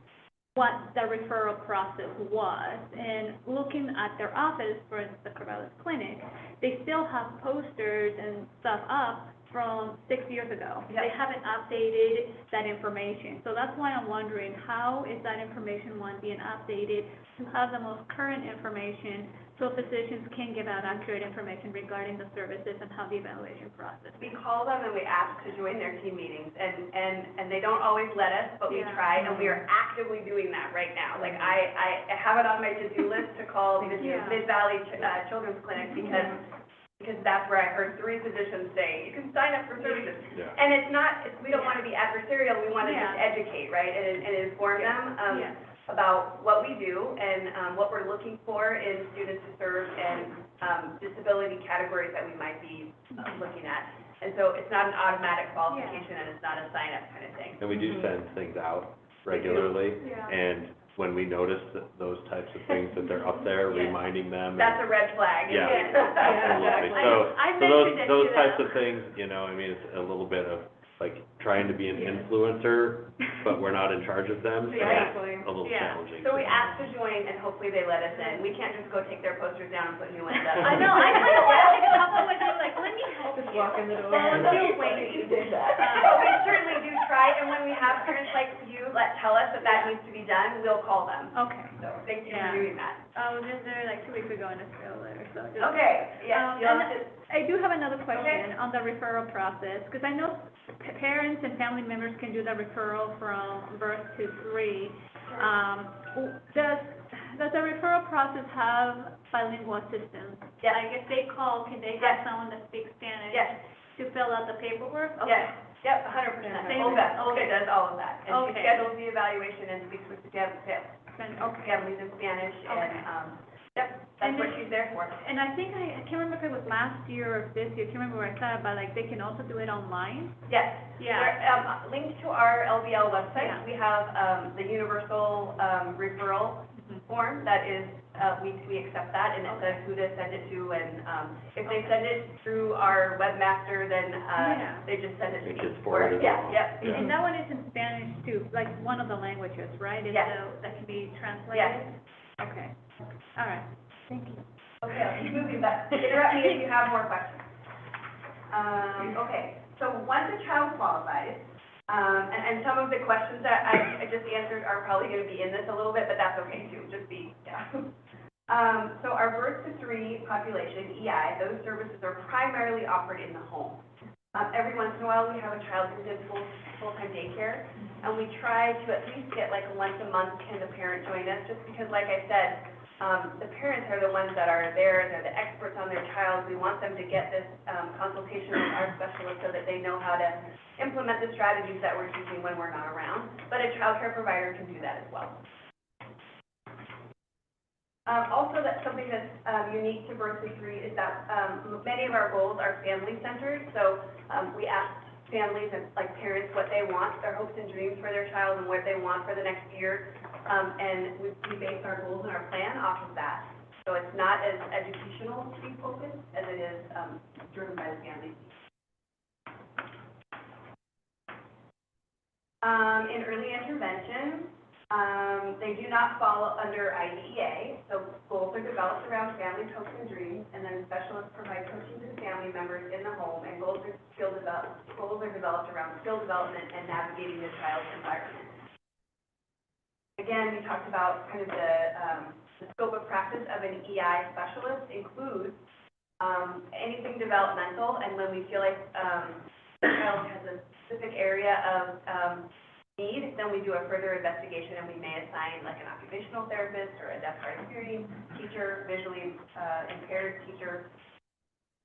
what the referral process was. And looking at their office, for instance, the Corvallis Clinic, they still have posters and stuff up from 6 years ago. Yep. They haven't updated that information. So that's why I'm wondering, how is that information, one, being updated to have the most current information so physicians can give out accurate information regarding the services and how the evaluation process We is? call them and we ask to join their team meetings, and they don't always let us, but we Yeah. try, and we are actively doing that right now. Like, I have it on my to-do list to call the Yeah. Mid-Valley Children's Clinic, because that's where I heard 3 physicians say, you can sign up for services. Yeah. And it's not, we don't want to be adversarial, we want to just Yeah. educate, right, and inform them, Yeah. about what we do and, what we're looking for in students to serve and, disability categories that we might be looking at. And so it's not an automatic qualification and it's not a sign-up kind of thing. And we do send things out regularly, Yeah. and when we notice that those types of things, that they're up there, Yes. reminding them. That's a red flag. Yeah, isn't it? absolutely. exactly. So, I so mentioned it those to types them. of things, you know, I mean, it's a little bit of, like, trying to be an influencer, but we're not in charge of them, so it's Exactly. a little Yeah. challenging. So we ask to join and hopefully they let us in. We can't just go take their posters down and put new ones up. I know, I kind of want to take a couple with you, like, let me help Just you. walk in the door. I'm still waiting. You did that. But we certainly do try, and when we have parents like you tell us that that needs to be done, we'll call them. Okay. So thank you Yeah. for doing that. I was just there like 2 weeks ago and it's still there, so just. Okay, yes, you'll have And to, I do have another Okay. question on the referral process, because I know parents and family members can do the referral from birth to 3. Does the referral process have bilingual assistance? Yes. Like if they call, can they Yes. have someone that speaks Spanish? yes, To fill out the paperwork? Okay. yes, yep, 100%. Same Olga, as- Olga okay. does all of that. And she Okay. schedules the evaluation and speaks with Okay. families in Spanish, Okay. and, yep, that's And what then- she's there for. And I think I can't remember if it was last year or this year, I can't remember where I saw it, but like they can also do it online? Yes. Yeah. We're, linked to our LBL website, Yeah. we have, the universal, referral Mhm. form that is, we accept that, and it says who to send it to, and, if they send it through our webmaster, then, Yeah. they just send it to me. It gets forwarded Yeah, along. yeah. Yeah. And that one is in Spanish too, like one of the languages, right? Is Yes. that can be translated? Yes. Okay, all right, thank you. Okay, I'll keep moving, but interrupt me if you have more questions. Okay, so once a child qualifies, and some of the questions that I just answered are probably gonna be in this a little bit, but that's okay too, just be, yeah. So our birth to 3 population, EI, those services are primarily offered in the home. Every once in a while, we have a child who's in full-time daycare, and we try to at least get like once a month, can the parent join us, just because like I said, the parents are the ones that are there, they're the experts on their child. We want them to get this, consultation with our specialist so that they know how to implement the strategies that we're teaching when we're not around. But a childcare provider can do that as well. Also, that's something that's, unique to Birth to 3 is that, many of our goals are family-centered. So, we ask families and like parents what they want, their hopes and dreams for their child and what they want for the next year. And we base our goals and our plan off of that. So it's not as educational focused as it is, driven by the family. In early intervention, they do not fall under IDEA, so goals are developed around family hopes and dreams, and then specialists provide coaching to the family members in the home, and goals are developed around skill development and navigating the child's environment. Again, we talked about kind of the scope of practice of an EI specialist includes, anything developmental, and when we feel like, the child has a specific area of, need, then we do a further investigation and we may assign like an occupational therapist or a deaf hard of hearing teacher, visually impaired teacher,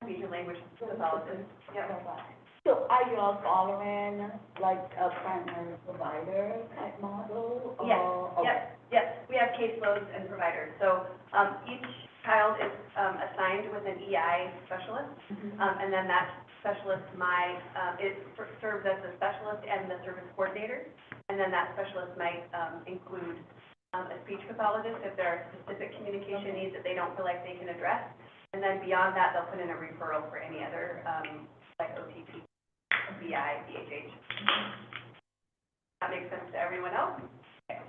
speech and language pathologist. Yep. So are you all following like a primary provider type model? Yes, or- yep. We have caseloads and providers. So, each child is, assigned with an EI specialist specialist. And then that specialist serves as the specialist and the service coordinator. And then that specialist might include a speech pathologist if there are specific communication needs that they don't feel like they can address. And then beyond that, they'll put in a referral for any other, like OTP, BI, BHH. That makes sense to everyone else? Okay.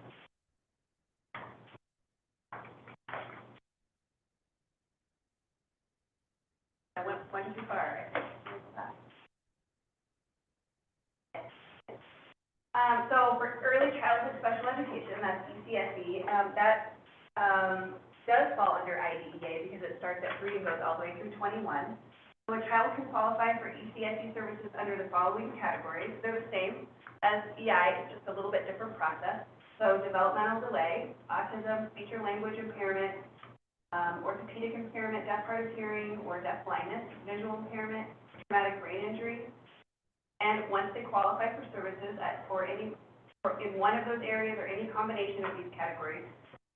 I went too far, right? So for early childhood special education, that's ECSE, that does fall under IDEA because it starts at 3 and goes all the way through 21. So a child can qualify for ECSE services under the following categories. They're the same as EI, it's just a little bit different process. So developmental delay, autism, speech or language impairment, orthopedic impairment, deaf hard of hearing, or deaf blindness, visual impairment, traumatic brain injury. And once they qualify for services in one of those areas or any combination of these categories,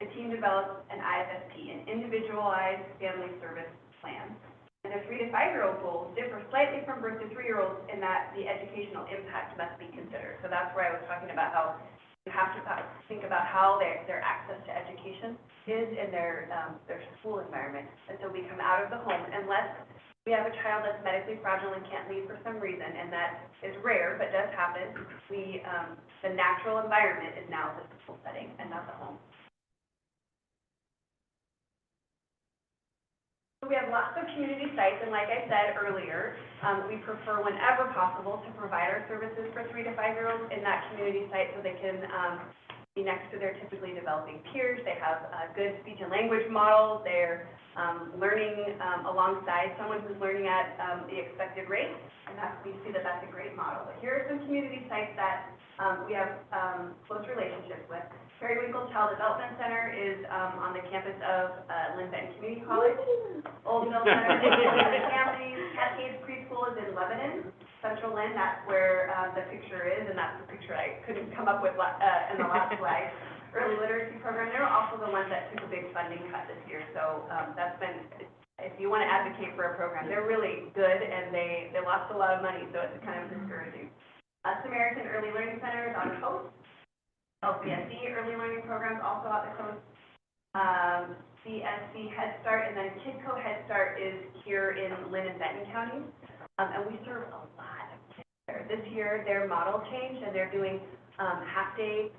the team develops an IFSP, an individualized family service plan. And the 3 to 5-year-old goals differ slightly from birth to 3-year-olds in that the educational impact must be considered. So that's where I was talking about how you have to think about how their access to education is in their school environment until we come out of the home, unless we have a child that's medically fragile and can't leave for some reason, and that is rare, but does happen. The natural environment is now the school setting and not the home. So we have lots of community sites, and like I said earlier, we prefer whenever possible to provide our services for 3 to 5-year-olds in that community site so they can be next to their typically developing peers. They have good speech and language models. They're learning alongside someone who's learning at the expected rate, and we see that that's a great model. But here are some community sites that we have close relationships with. Periwinkle Child Development Center is on the campus of Lynn Benton Community College. Old Mill Center is in Families. Cascades Preschool is in Lebanon. Central Lynn, that's where the picture is, and that's the picture I couldn't come up with in the last slide. Early literacy program, they're also the ones that took a big funding cut this year, so that's been, if you want to advocate for a program, they're really good, and they lost a lot of money, so it's kind of discouraging. Samaritan Early Learning Center is on the coast. LBLESD Early Learning Programs also on the coast. CSC Head Start, and then Kidco Head Start is here in Lynn and Benton counties. And we serve a lot of kids there. This year, their model changed, and they're doing half-day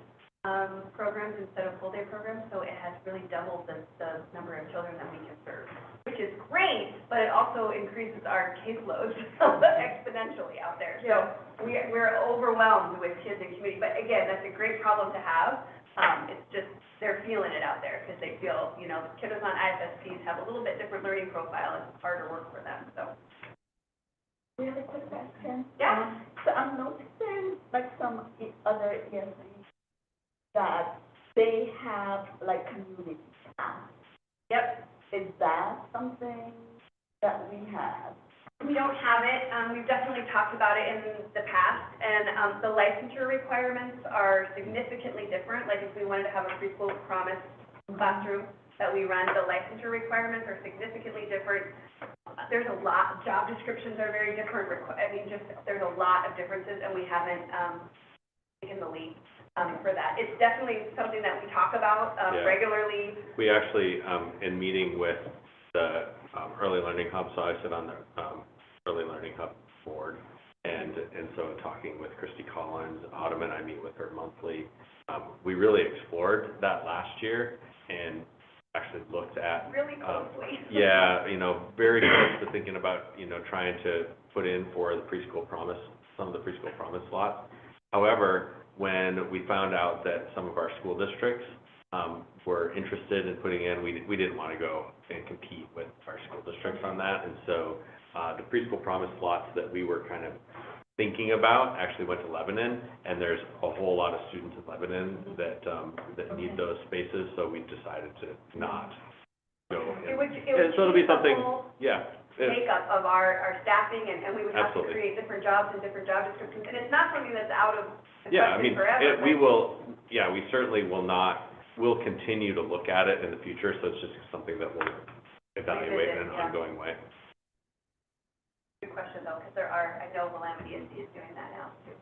programs instead of full-day programs, so it has really doubled the number of children that we can serve, which is great, but it also increases our caseload exponentially out there. So we're overwhelmed with kids in community, but again, that's a great problem to have. It's just, they're feeling it out there because they feel, the kiddos on IFSPs have a little bit different learning profile, and it's harder work for them, so. Really quick question. Yeah. So I'm noticing, like some other ESPs, that they have like community apps. Yep. Is that something that we have? We don't have it. We've definitely talked about it in the past, and the licensure requirements are significantly different. Like if we wanted to have a preschool promise classroom that we run, the licensure requirements are significantly different. There's a lot, job descriptions are very different. There's a lot of differences, and we haven't taken the lead for that. It's definitely something that we talk about regularly. We actually, in meeting with the Early Learning Hub, so I sit on the Early Learning Hub board, and so talking with Christy Collins, Autumn and I meet with her monthly. We really explored that last year and actually looked at really closely. Very close to thinking about trying to put in for the preschool promise, some of the preschool promise slots. However, when we found out that some of our school districts were interested in putting in, we didn't want to go and compete with our school districts on that, and so the preschool promise slots that we were kind of thinking about actually went to Lebanon, and there's a whole lot of students in Lebanon that need those spaces, so we decided to not go. It would so it'll be something, makeup of our staffing, and we would have to Absolutely. create different jobs and different job descriptions, and it's not something that's out of the Yeah, I question mean, forever. we certainly will not, we'll continue to look at it in the future, so it's just something that we'll evaluate in an ongoing way. question though, because I know Willamette ESD is doing that now too.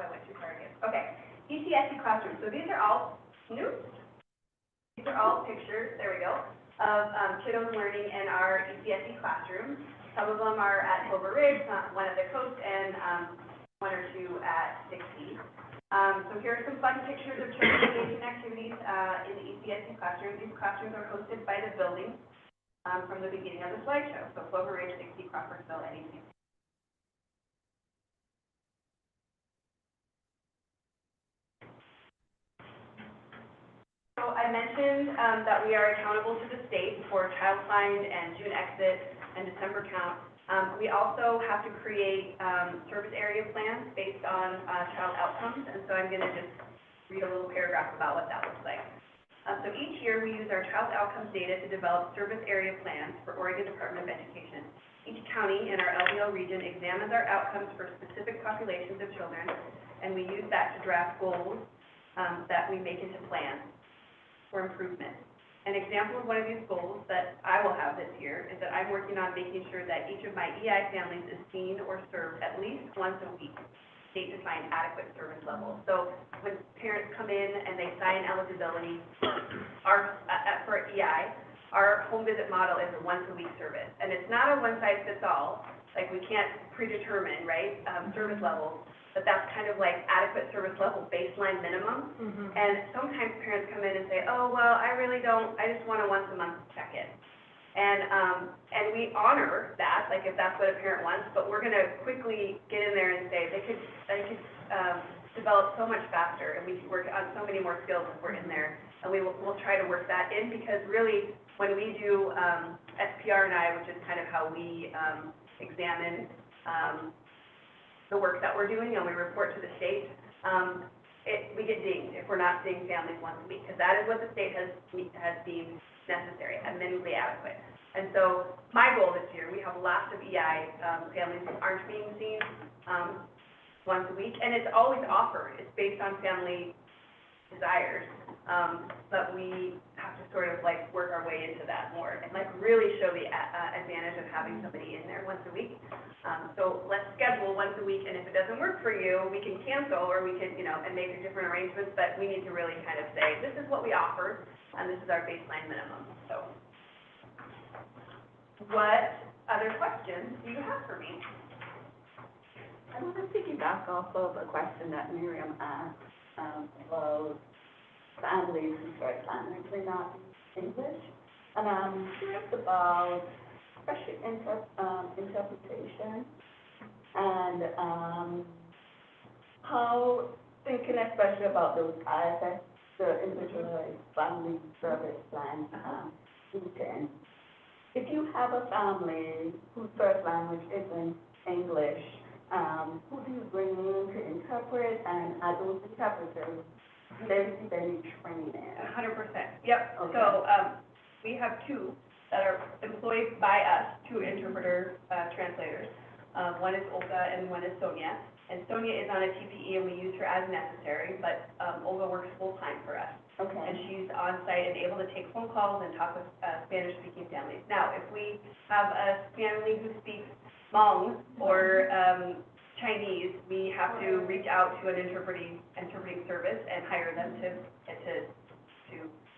Oh, I went too far again. Okay, ECSD classrooms. So these are all These are all pictures, there we go, of kiddos learning in our ECSD classrooms. Some of them are at Clover Ridge, one at the coast, and one or two at Dixie. So here are some fun pictures of children engaging in activities in the ECSD classrooms. These classrooms are hosted by the building from the beginning of the slideshow. So Clover Ridge, Dixie, Crawfordsville, and ECSD. So I mentioned that we are accountable to the state for child find and June exit and December count. We also have to create service area plans based on child outcomes, and so I'm going to just read a little paragraph about what that looks like. So each year we use our child outcomes data to develop service area plans for Oregon Department of Education. Each county in our LBL region examines our outcomes for specific populations of children, and we use that to draft goals that we make into plans for improvement. An example of one of these goals that I will have this year is that I'm working on making sure that each of my EI families is seen or served at least once a week, state-defined adequate service level. So when parents come in and they sign eligibility, for EI, our home visit model is a once-a-week service. And it's not a one-size-fits-all, like we can't predetermine, right, service levels. But that's kind of like adequate service level, baseline minimum. And sometimes parents come in and say, oh, well, I just want a once a month check-in. And we honor that, like if that's what a parent wants, but we're gonna quickly get in there and say, they could develop so much faster, and we can work on so many more skills if we're in there. And we'll try to work that in, because really, when we do SPR and I, which is kind of how we examine the work that we're doing, and we report to the state, we get dinged if we're not seeing families once a week, because that is what the state has deemed necessary and minimally adequate. And so my goal this year, we have lots of EI families that aren't being seen once a week, and it's always offered. It's based on family desires, but we have to sort of like work our way into that more and like really show the advantage of having somebody in there once a week. So let's schedule once a week, and if it doesn't work for you, we can cancel, or we can, and make different arrangements, but we need to really kind of say, this is what we offer, and this is our baseline minimum. So what other questions do you have for me? I want to piggyback off of a question that Miriam asked about families whose first language may not be English. And I'm curious about especially interpretation and how thinking especially about those IFS, the individualized family service plan routine. If you have a family whose first language isn't English, who do you bring in to interpret, and are those interpreters, do they receive any training? 100%, yep. Okay. So we have two that are employed by us, two interpreter translators. One is Olga and one is Sonia. And Sonia is on a TPE, and we use her as necessary, but Olga works full-time for us. Okay. And she's on site and able to take phone calls and talk with Spanish-speaking families. Now, if we have a family who speaks Hmong or Chinese, we have to reach out to an interpreting service and hire them to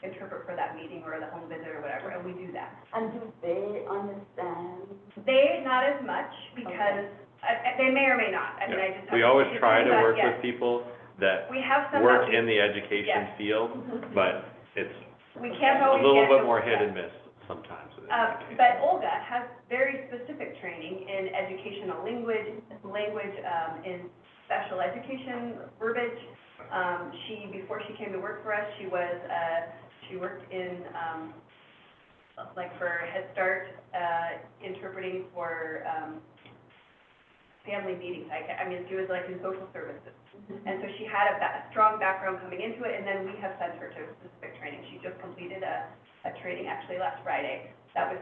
interpret for that meeting or the home visit or whatever, and we do that. And do they understand? They, not as much, because they may or may not. I mean, I just have We always try to work yes. with people that We have some work that in the education yes. field, but it's we can't a always little get bit more to- hit yeah. and miss sometimes. with education. But Olga has very specific training in educational language, in special education verbiage. Before she came to work for us, she worked in, like for Head Start, interpreting for, family meetings. I mean, she was like in social services. And so she had a strong background coming into it, and then we have sent her to specific training. She just completed a training actually last Friday that was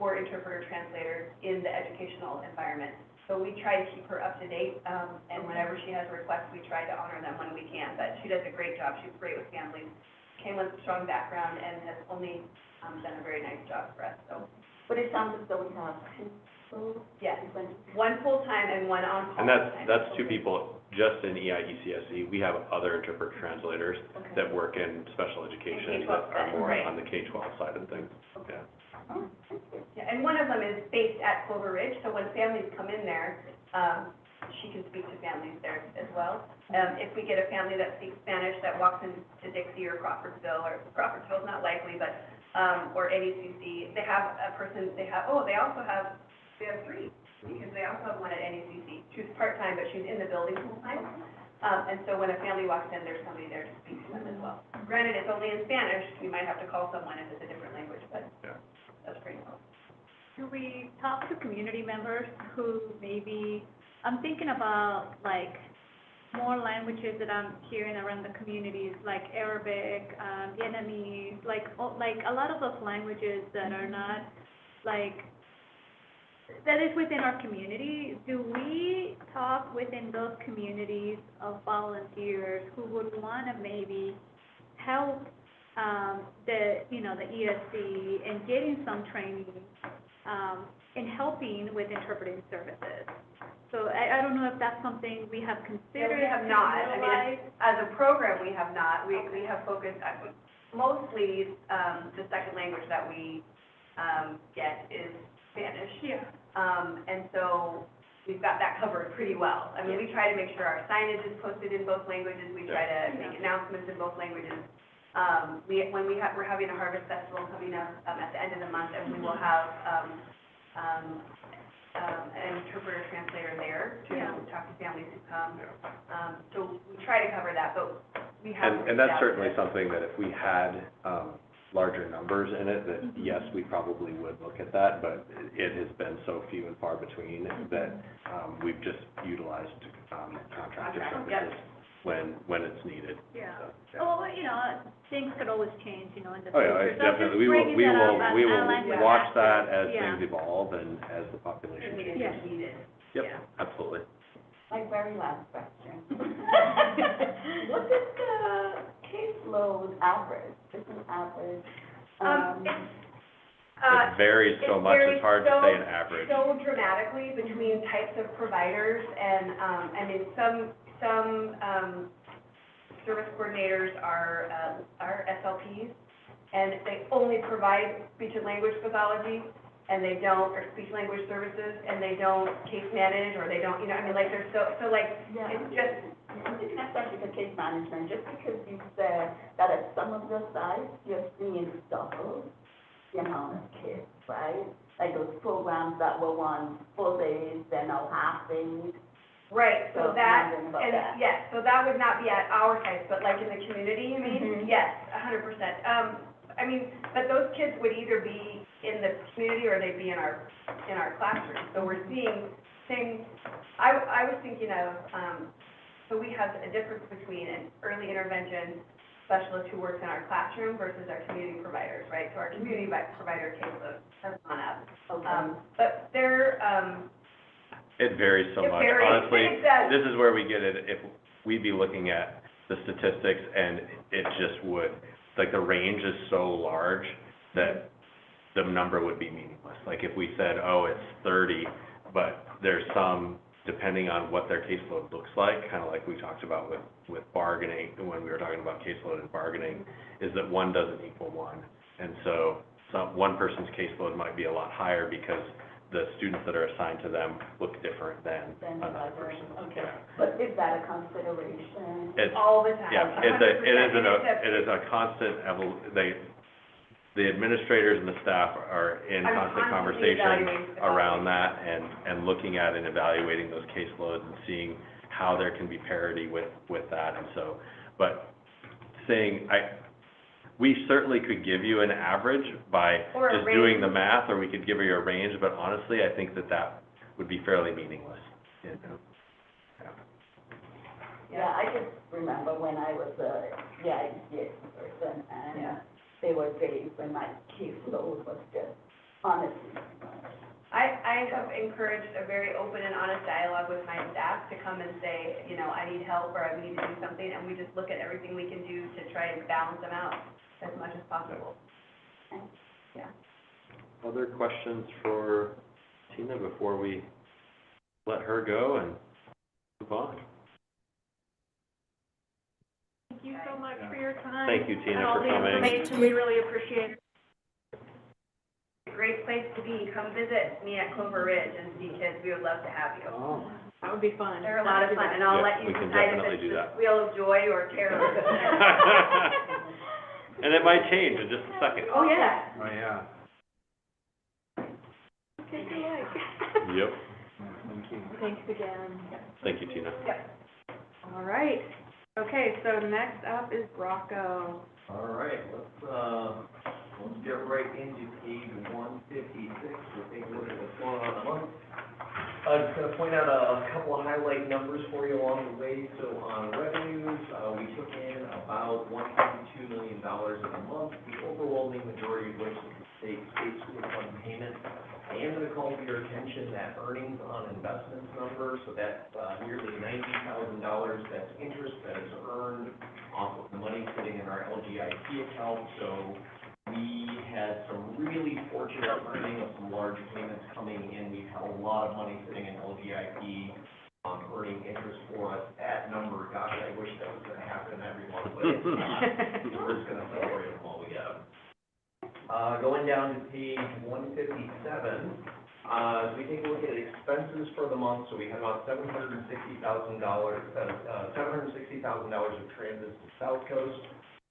for interpreter translators in the educational environment. So we try to keep her up to date, and whenever she has requests, we try to honor them when we can. But she does a great job. She's great with families, came with a strong background, and has only done a very nice job for us. So But it sounds as though we have two, so. Yes, one full-time and one on-call. And that's full-time. two people just in EIECSE. We have other interpreter translators Okay. that work in special education that K-12 are more right. on the K-12 side of things, yeah. Oh, thank you. Yeah, and one of them is based at Clover Ridge, so when families come in there, she can speak to families there as well. If we get a family that speaks Spanish that walks into Dixie or Crawfordsville's not likely, but, or NECC, they have a person, they have three, because they also have one at NECC. She's part-time, but she's in the building full-time. And so when a family walks in, there's somebody there to speak to them as well. Granted, it's only in Spanish, we might have to call someone if it's a different language, but Yeah. that's pretty cool. Do we talk to community members who maybe, I'm thinking about like more languages that I'm hearing around the communities, like Arabic, Vietnamese, like a lot of those languages that are not like, that is within our community. Do we talk within those communities of volunteers who would want to maybe help the ESC and getting some training in helping with interpreting services? So I don't know if that's something we have considered. We have not. I utilize. mean, as a program, we have not. We have focused, mostly, the second language that we, get is Spanish. Yeah. And so we've got that covered pretty well. I mean, we try to make sure our signage is posted in both languages. We try to make announcements in both languages. We're having a harvest festival coming up, at the end of the month, and we will have, an interpreter translator there to talk to families who come. So we try to cover that, but we have. And that's certainly something that if we had, larger numbers in it, that yes, we probably would look at that, but it has been so few and far between that, we've just utilized, contractor services when it's needed. Yeah. So, yeah. Well, things could always change, in the Oh, future. yeah, So I'm definitely, just bringing that up as we a will language watch that aspect. as Yeah. things evolve and as the population changes. Yes. Needed. Yep, Yeah. absolutely. My very last question. What is the caseload average? Is an average? It varies so much, it's hard to say an average. So dramatically between types of providers, and, I mean, some service coordinators are SLPs, and they only provide speech and language pathology, and they don't, or speech language services, and they don't case manage, or they don't, I mean, like, they're so like, Yeah. it's just, I'm thinking especially for case management, just because you said that at some of the sites, you're seeing double the amount of kids, right? Like those programs that were once full days, they're now half days. right, so So that, wondering about and, that. yes, so that would not be at our sites, but like in the community, you mean? Mhm. Yes, 100%. I mean, but those kids would either be in the community or they'd be in our classroom. So we're seeing things, I was thinking of, so we have a difference between an early intervention specialist who works in our classroom versus our community providers, right? So our community provider caseload has gone up. Okay. But they're, It varies so It much. varies. Honestly, It does. this is where we get it, if we'd be looking at the statistics and it just would, like, the range is so large that the number would be meaningless. Like, if we said, oh, it's 30, but there's some, depending on what their caseload looks like, kind of like we talked about with bargaining, when we were talking about caseload and bargaining, is that one doesn't equal one. And so, one person's caseload might be a lot higher because the students that are assigned to them look different than Then another others, person's. okay. Yeah. But is that a consideration? It's, all the time. yeah, 100%. it is a constant the administrators and the staff are in I'm constant constantly conversation evaluating around that and looking at and evaluating those caseloads and seeing how there can be parity with that. And so, but saying, we certainly could give you an average by Or a just doing the range. math, or we could give you a range, but honestly, I think that would be fairly meaningless, you know? Yeah, I just remember when I was a EIC person, and there were days when my caseload was just honestly too much. I have encouraged a very open and honest dialogue with my staff to come and say, I need help, or I need to do something, and we just look at everything we can do to try and balance them out as much as possible. Yeah. other questions for Tina before we let her go and move on? Thank you so much for your time. Thank you, Tina, and all for the coming. information. We really appreciate it. Great place to be. Come visit me at Clover Ridge and see kids. We would love to have you. Oh, That would be fun. They're a lot of fun, and I'll Yeah, let you we can decide if definitely it's do the that. wheel of joy or terror. And it might change in just a second. Oh, yeah. oh, yeah. Take your life. Yep. Thank you. Thanks again. Thank you, Tina. All right. Okay, so next up is Rocco. All right, let's get right into page 156. We'll take a look at what's going on in the month. I'm just gonna point out a couple of highlight numbers for you along the way. So on revenues, we took in about $1.2 million in a month, the overwhelming majority of which is the state school fund payment. I am gonna call to your attention that earnings on investments number, so that's nearly $90,000, that's interest that is earned off of the money sitting in our LGIP account. So we had some really fortunate earning of some large payments coming in. We've had a lot of money sitting in LGIP, earning interest for us. That number, gosh, I wish that was gonna happen every month, but it's not. So we're just gonna celebrate them while we get them. Going down to page 157, as we take a look at expenses for the month, so we had about $760,000 of transits to South Coast.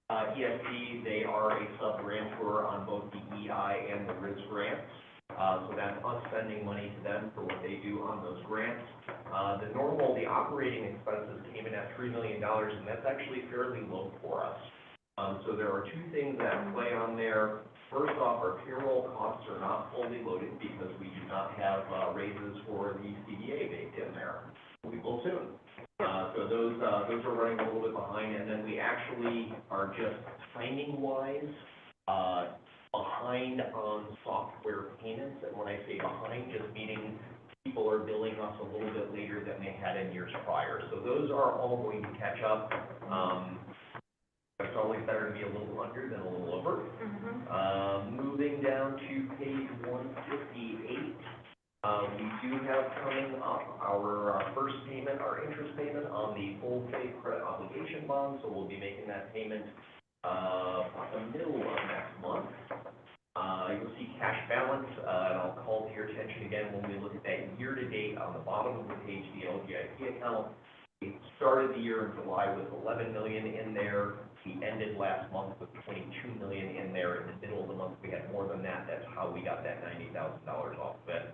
ESD, they are a sub-grantor on both the EI and the RIS grants. So that's us spending money to them for what they do on those grants. The operating expenses came in at $3 million, and that's actually fairly low for us. So there are two things that play on there. First off, our payroll costs are not fully loaded because we do not have raises for the CBA baked in there. We will soon. So those are running a little bit behind, and then we actually are just timing-wise behind on software payments. And when I say behind, just meaning people are billing us a little bit later than they had in years prior. So those are all going to catch up. It's always better to be a little under than a little over. Moving down to page 158, we do have coming up our first payment, our interest payment on the full faith credit obligation bond. So we'll be making that payment the middle of next month. You'll see cash balance, and I'll call to your attention again when we look at that year-to-date on the bottom of the page, the LGIP account. We started the year in July with $11 million in there. We ended last month with $22 million in there. In the middle of the month, we had more than that. That's how we got that $90,000 off of it.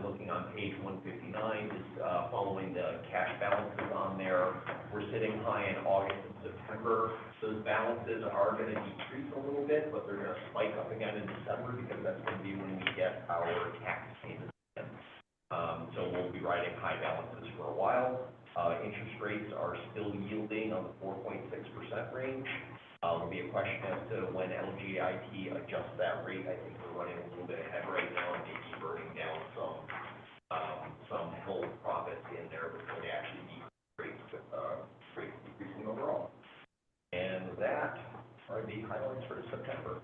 Looking on page 159, is following the cash balances on there. We're sitting high in August and September. Those balances are going to decrease a little bit, but they're going to spike up again in December because that's going to be when we get our tax payments in. So we'll be riding high balances for a while. Interest rates are still yielding on the 4.6% range. There'll be a question as to when LGIP adjusts that rate. I think we're running a little bit ahead right now and maybe burning down some held profits in there before they actually decrease rates decreasing overall. And that are the highlights for September.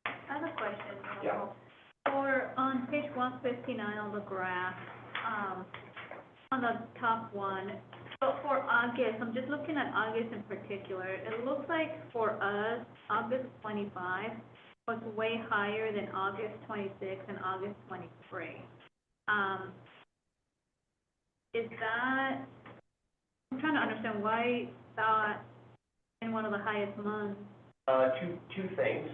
I have a question. Yeah. On page 159 on the graph, on the top one, so for August, I'm just looking at August in particular. It looks like for us, August 25 was way higher than August 26 and August 23. Is that, I'm trying to understand why that in one of the highest months? Two things.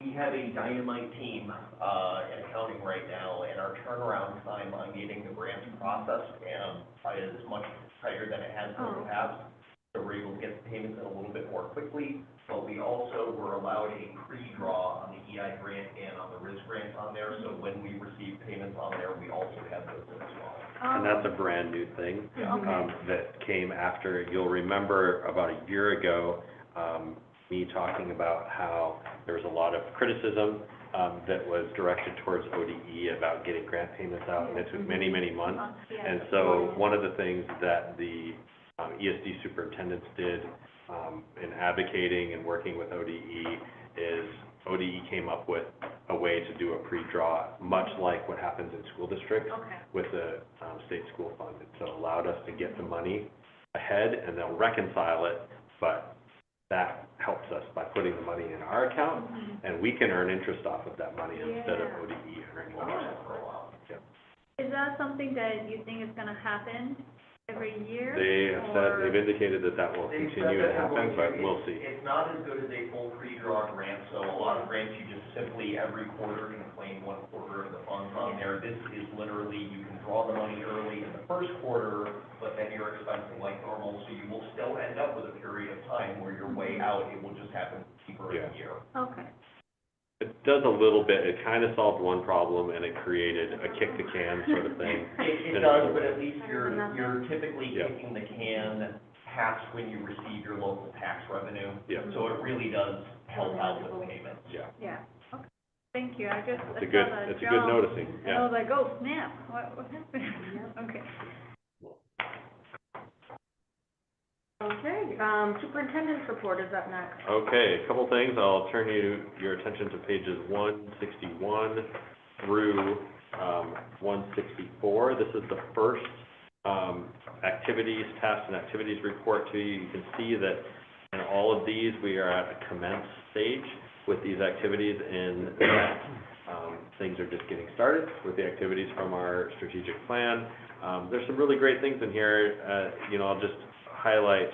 We have a dynamite team in accounting right now, and our turnaround time on getting the grants processed is much tighter than it has been in the past. So we're able to get the payments in a little bit more quickly, but we also were allowed a pre-draw on the EI grant and on the RIS grant on there. So when we receive payments on there, we also have those as well. And that's a brand new thing that came after. You'll remember about a year ago, me talking about how there was a lot of criticism that was directed towards ODE about getting grant payments out, and it took many, many months. And so one of the things that the ESD superintendents did in advocating and working with ODE is ODE came up with a way to do a pre-draw, much like what happens in school districts Okay. with the state school fund. And so it allowed us to get the money ahead, and they'll reconcile it, but that helps us by putting the money in our account, and we can earn interest off of that money instead of Yeah. ODE earning interest for a while. Yep. Is that something that you think is gonna happen every year? They have said, or- they've indicated that that will They've continue said to that they're happen, going but to. we'll see. It's not as good as a full pre-draw grant, so a lot of grants, you just simply every quarter can claim 1/4 of the funds on there. This is literally, you can draw the money early in the first quarter, but then you're expensing like normal, so you will still end up with a period of time where you're way out, it will just happen cheaper in a year. Okay. It does a little bit, it kind of solved one problem, and it created a kick the can sort of thing. It does, but at least you're typically Yeah. kicking the can past when you receive your local tax revenue. Yeah. So it really does help out with payments. Yeah, Yeah, okay. Thank you, I just, I it's a saw good, that it's a good jump, noticing, and yeah. I was like, oh, snap, what happened? Okay. Okay, superintendent's report is up next. Okay, a couple things, I'll turn your attention to pages 161 through 164. This is the first activities, tasks and activities report to you. You can see that in all of these, we are at a commence stage with these activities, and that things are just getting started with the activities from our strategic plan. There's some really great things in here. I'll just highlight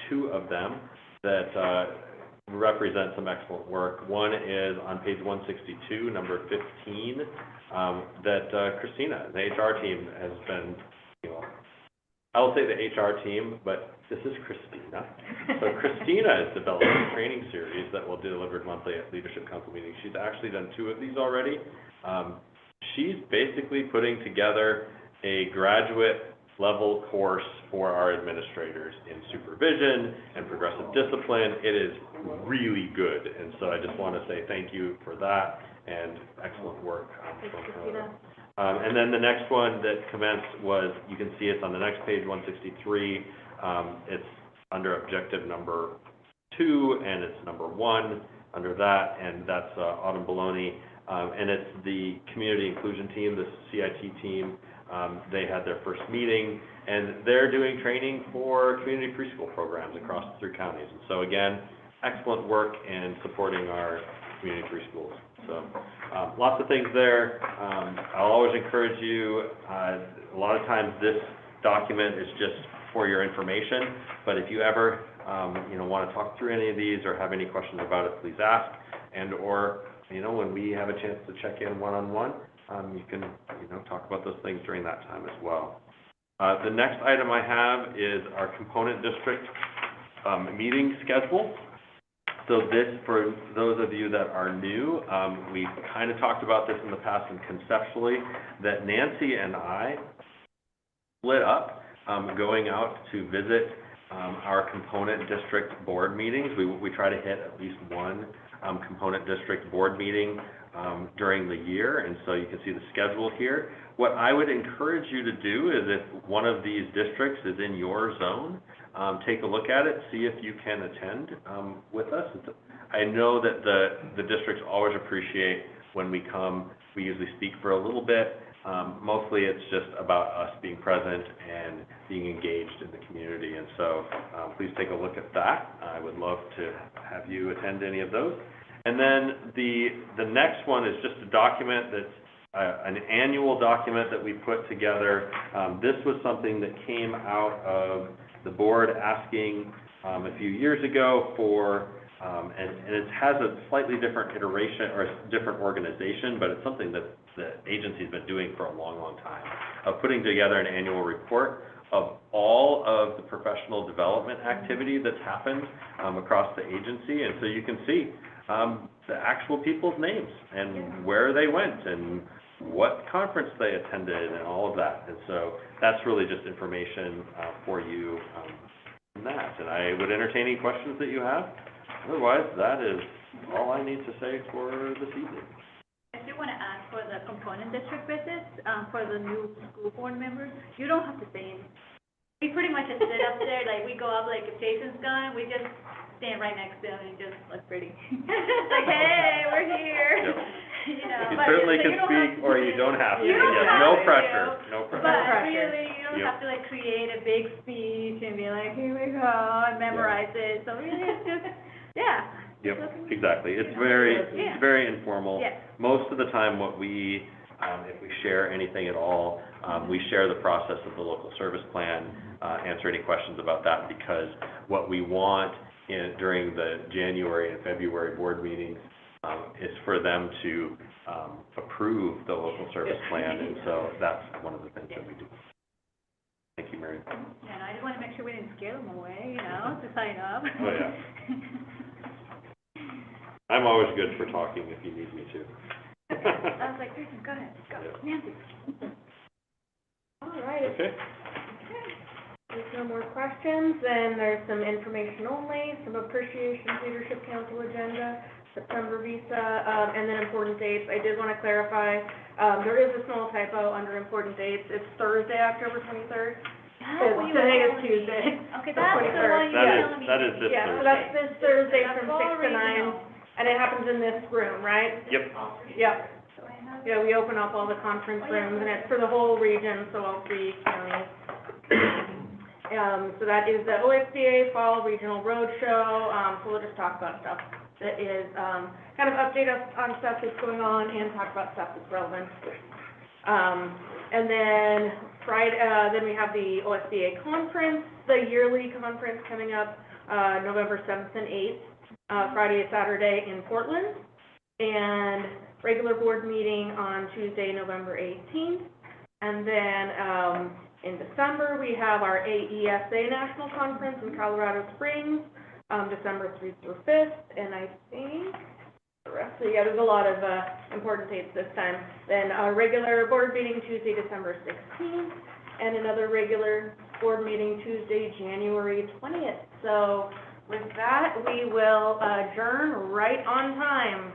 two of them that represent some excellent work. One is on page 162, number 15, that Christina, the HR team, has been, I will say the HR team, but this is Christina. So Christina is developing a training series that will be delivered monthly at Leadership Council meetings. She's actually done 2 of these already. She's basically putting together a graduate level course for our administrators in supervision and progressive discipline. It is really good, and so I just want to say thank you for that, and excellent work from her. And then the next one that commenced was, you can see it's on the next page, 163. It's under objective number 2, and it's number 1 under that, and that's Autumn Baloney. And it's the community inclusion team, the CIT team. They had their first meeting, and they're doing training for community preschool programs across the 3 counties. And so again, excellent work in supporting our community preschools. So lots of things there. I'll always encourage you, a lot of times this document is just for your information, but if you ever want to talk through any of these or have any questions about it, please ask. And or when we have a chance to check in one-on-one, you can talk about those things during that time as well. The next item I have is our component district meeting schedule. So this, for those of you that are new, we kind of talked about this in the past and conceptually, that Nancy and I split up going out to visit our component district board meetings. We try to hit at least one component district board meeting during the year, and so you can see the schedule here. What I would encourage you to do is, if one of these districts is in your zone, take a look at it, see if you can attend with us. I know that the districts always appreciate when we come. We usually speak for a little bit. Mostly it's just about us being present and being engaged in the community, and so please take a look at that. I would love to have you attend any of those. And then the next one is just a document that's an annual document that we put together. This was something that came out of the board asking a few years ago for, and it has a slightly different iteration or a different organization, but it's something that the agency's been doing for a long, long time, of putting together an annual report of all of the professional development activity that's happened across the agency. And so you can see the actual people's names and where they went and what conference they attended and all of that. And so that's really just information for you on that. And I would entertain any questions that you have. Otherwise, that is all I need to say for this evening. I do want to ask for the component district visits, for the new school board members, you don't have to say anything. We pretty much just sit up there, like we go up, like if Jason's gone, we just stand right next to them and just look pretty. Like, hey, we're here. Yep. You know, You but certainly so can you don't speak, have or you don't have to. You don't Yes, have no to. pressure, no pressure. But pressure. really, you don't Yep. have to like create a big speech and be like, here we go, and memorize it. So really, it's just, yeah. Yep, Looking- exactly. It's you know, it's very informal. Yes. Most of the time, what we, if we share anything at all, we share the process of the local service plan, answer any questions about that, because what we want during the January and February board meetings, is for them to, approve the local service plan, and so that's one of the things that we do. Thank you, Mary. Yeah, and I just wanna make sure we didn't scare them away, you know, to sign up. Oh, yeah. I'm always good for talking if you need me to. I was like, Kristen, go ahead, go, Yeah. Nancy. All right, if Okay. there's no more questions, then there's some information only, some appreciation leadership council agenda, September visa, and then important dates. I did want to clarify, there is a small typo under important dates. It's Thursday, October 23rd. That's what you were Today is telling me. Tuesday. Okay, The that's the 23rd. one you were telling me. That is this Yeah, so Thursday. that's this Thursday That's from all 6 to 9, regional. and it happens in this room, right? Yep. Yep. So I have, Yeah, we open up all the conference rooms, and it's for the whole region, so all 3 counties. So that is the OSBA Fall Regional Roadshow, so we'll just talk about stuff that is, kind of update us on stuff that's going on and talk about stuff that's relevant. And then Friday, then we have the OSBA conference, the yearly conference coming up, November 7th and 8th, Friday and Saturday in Portland, and regular board meeting on Tuesday, November 18th. And then, in December, we have our AESA National Conference in Colorado Springs, December 3rd through 5th, and I think the rest of there's a lot of, important dates this time. Then our regular board meeting Tuesday, December 16th, and another regular board meeting Tuesday, January 20th. So with that, we will adjourn right on time.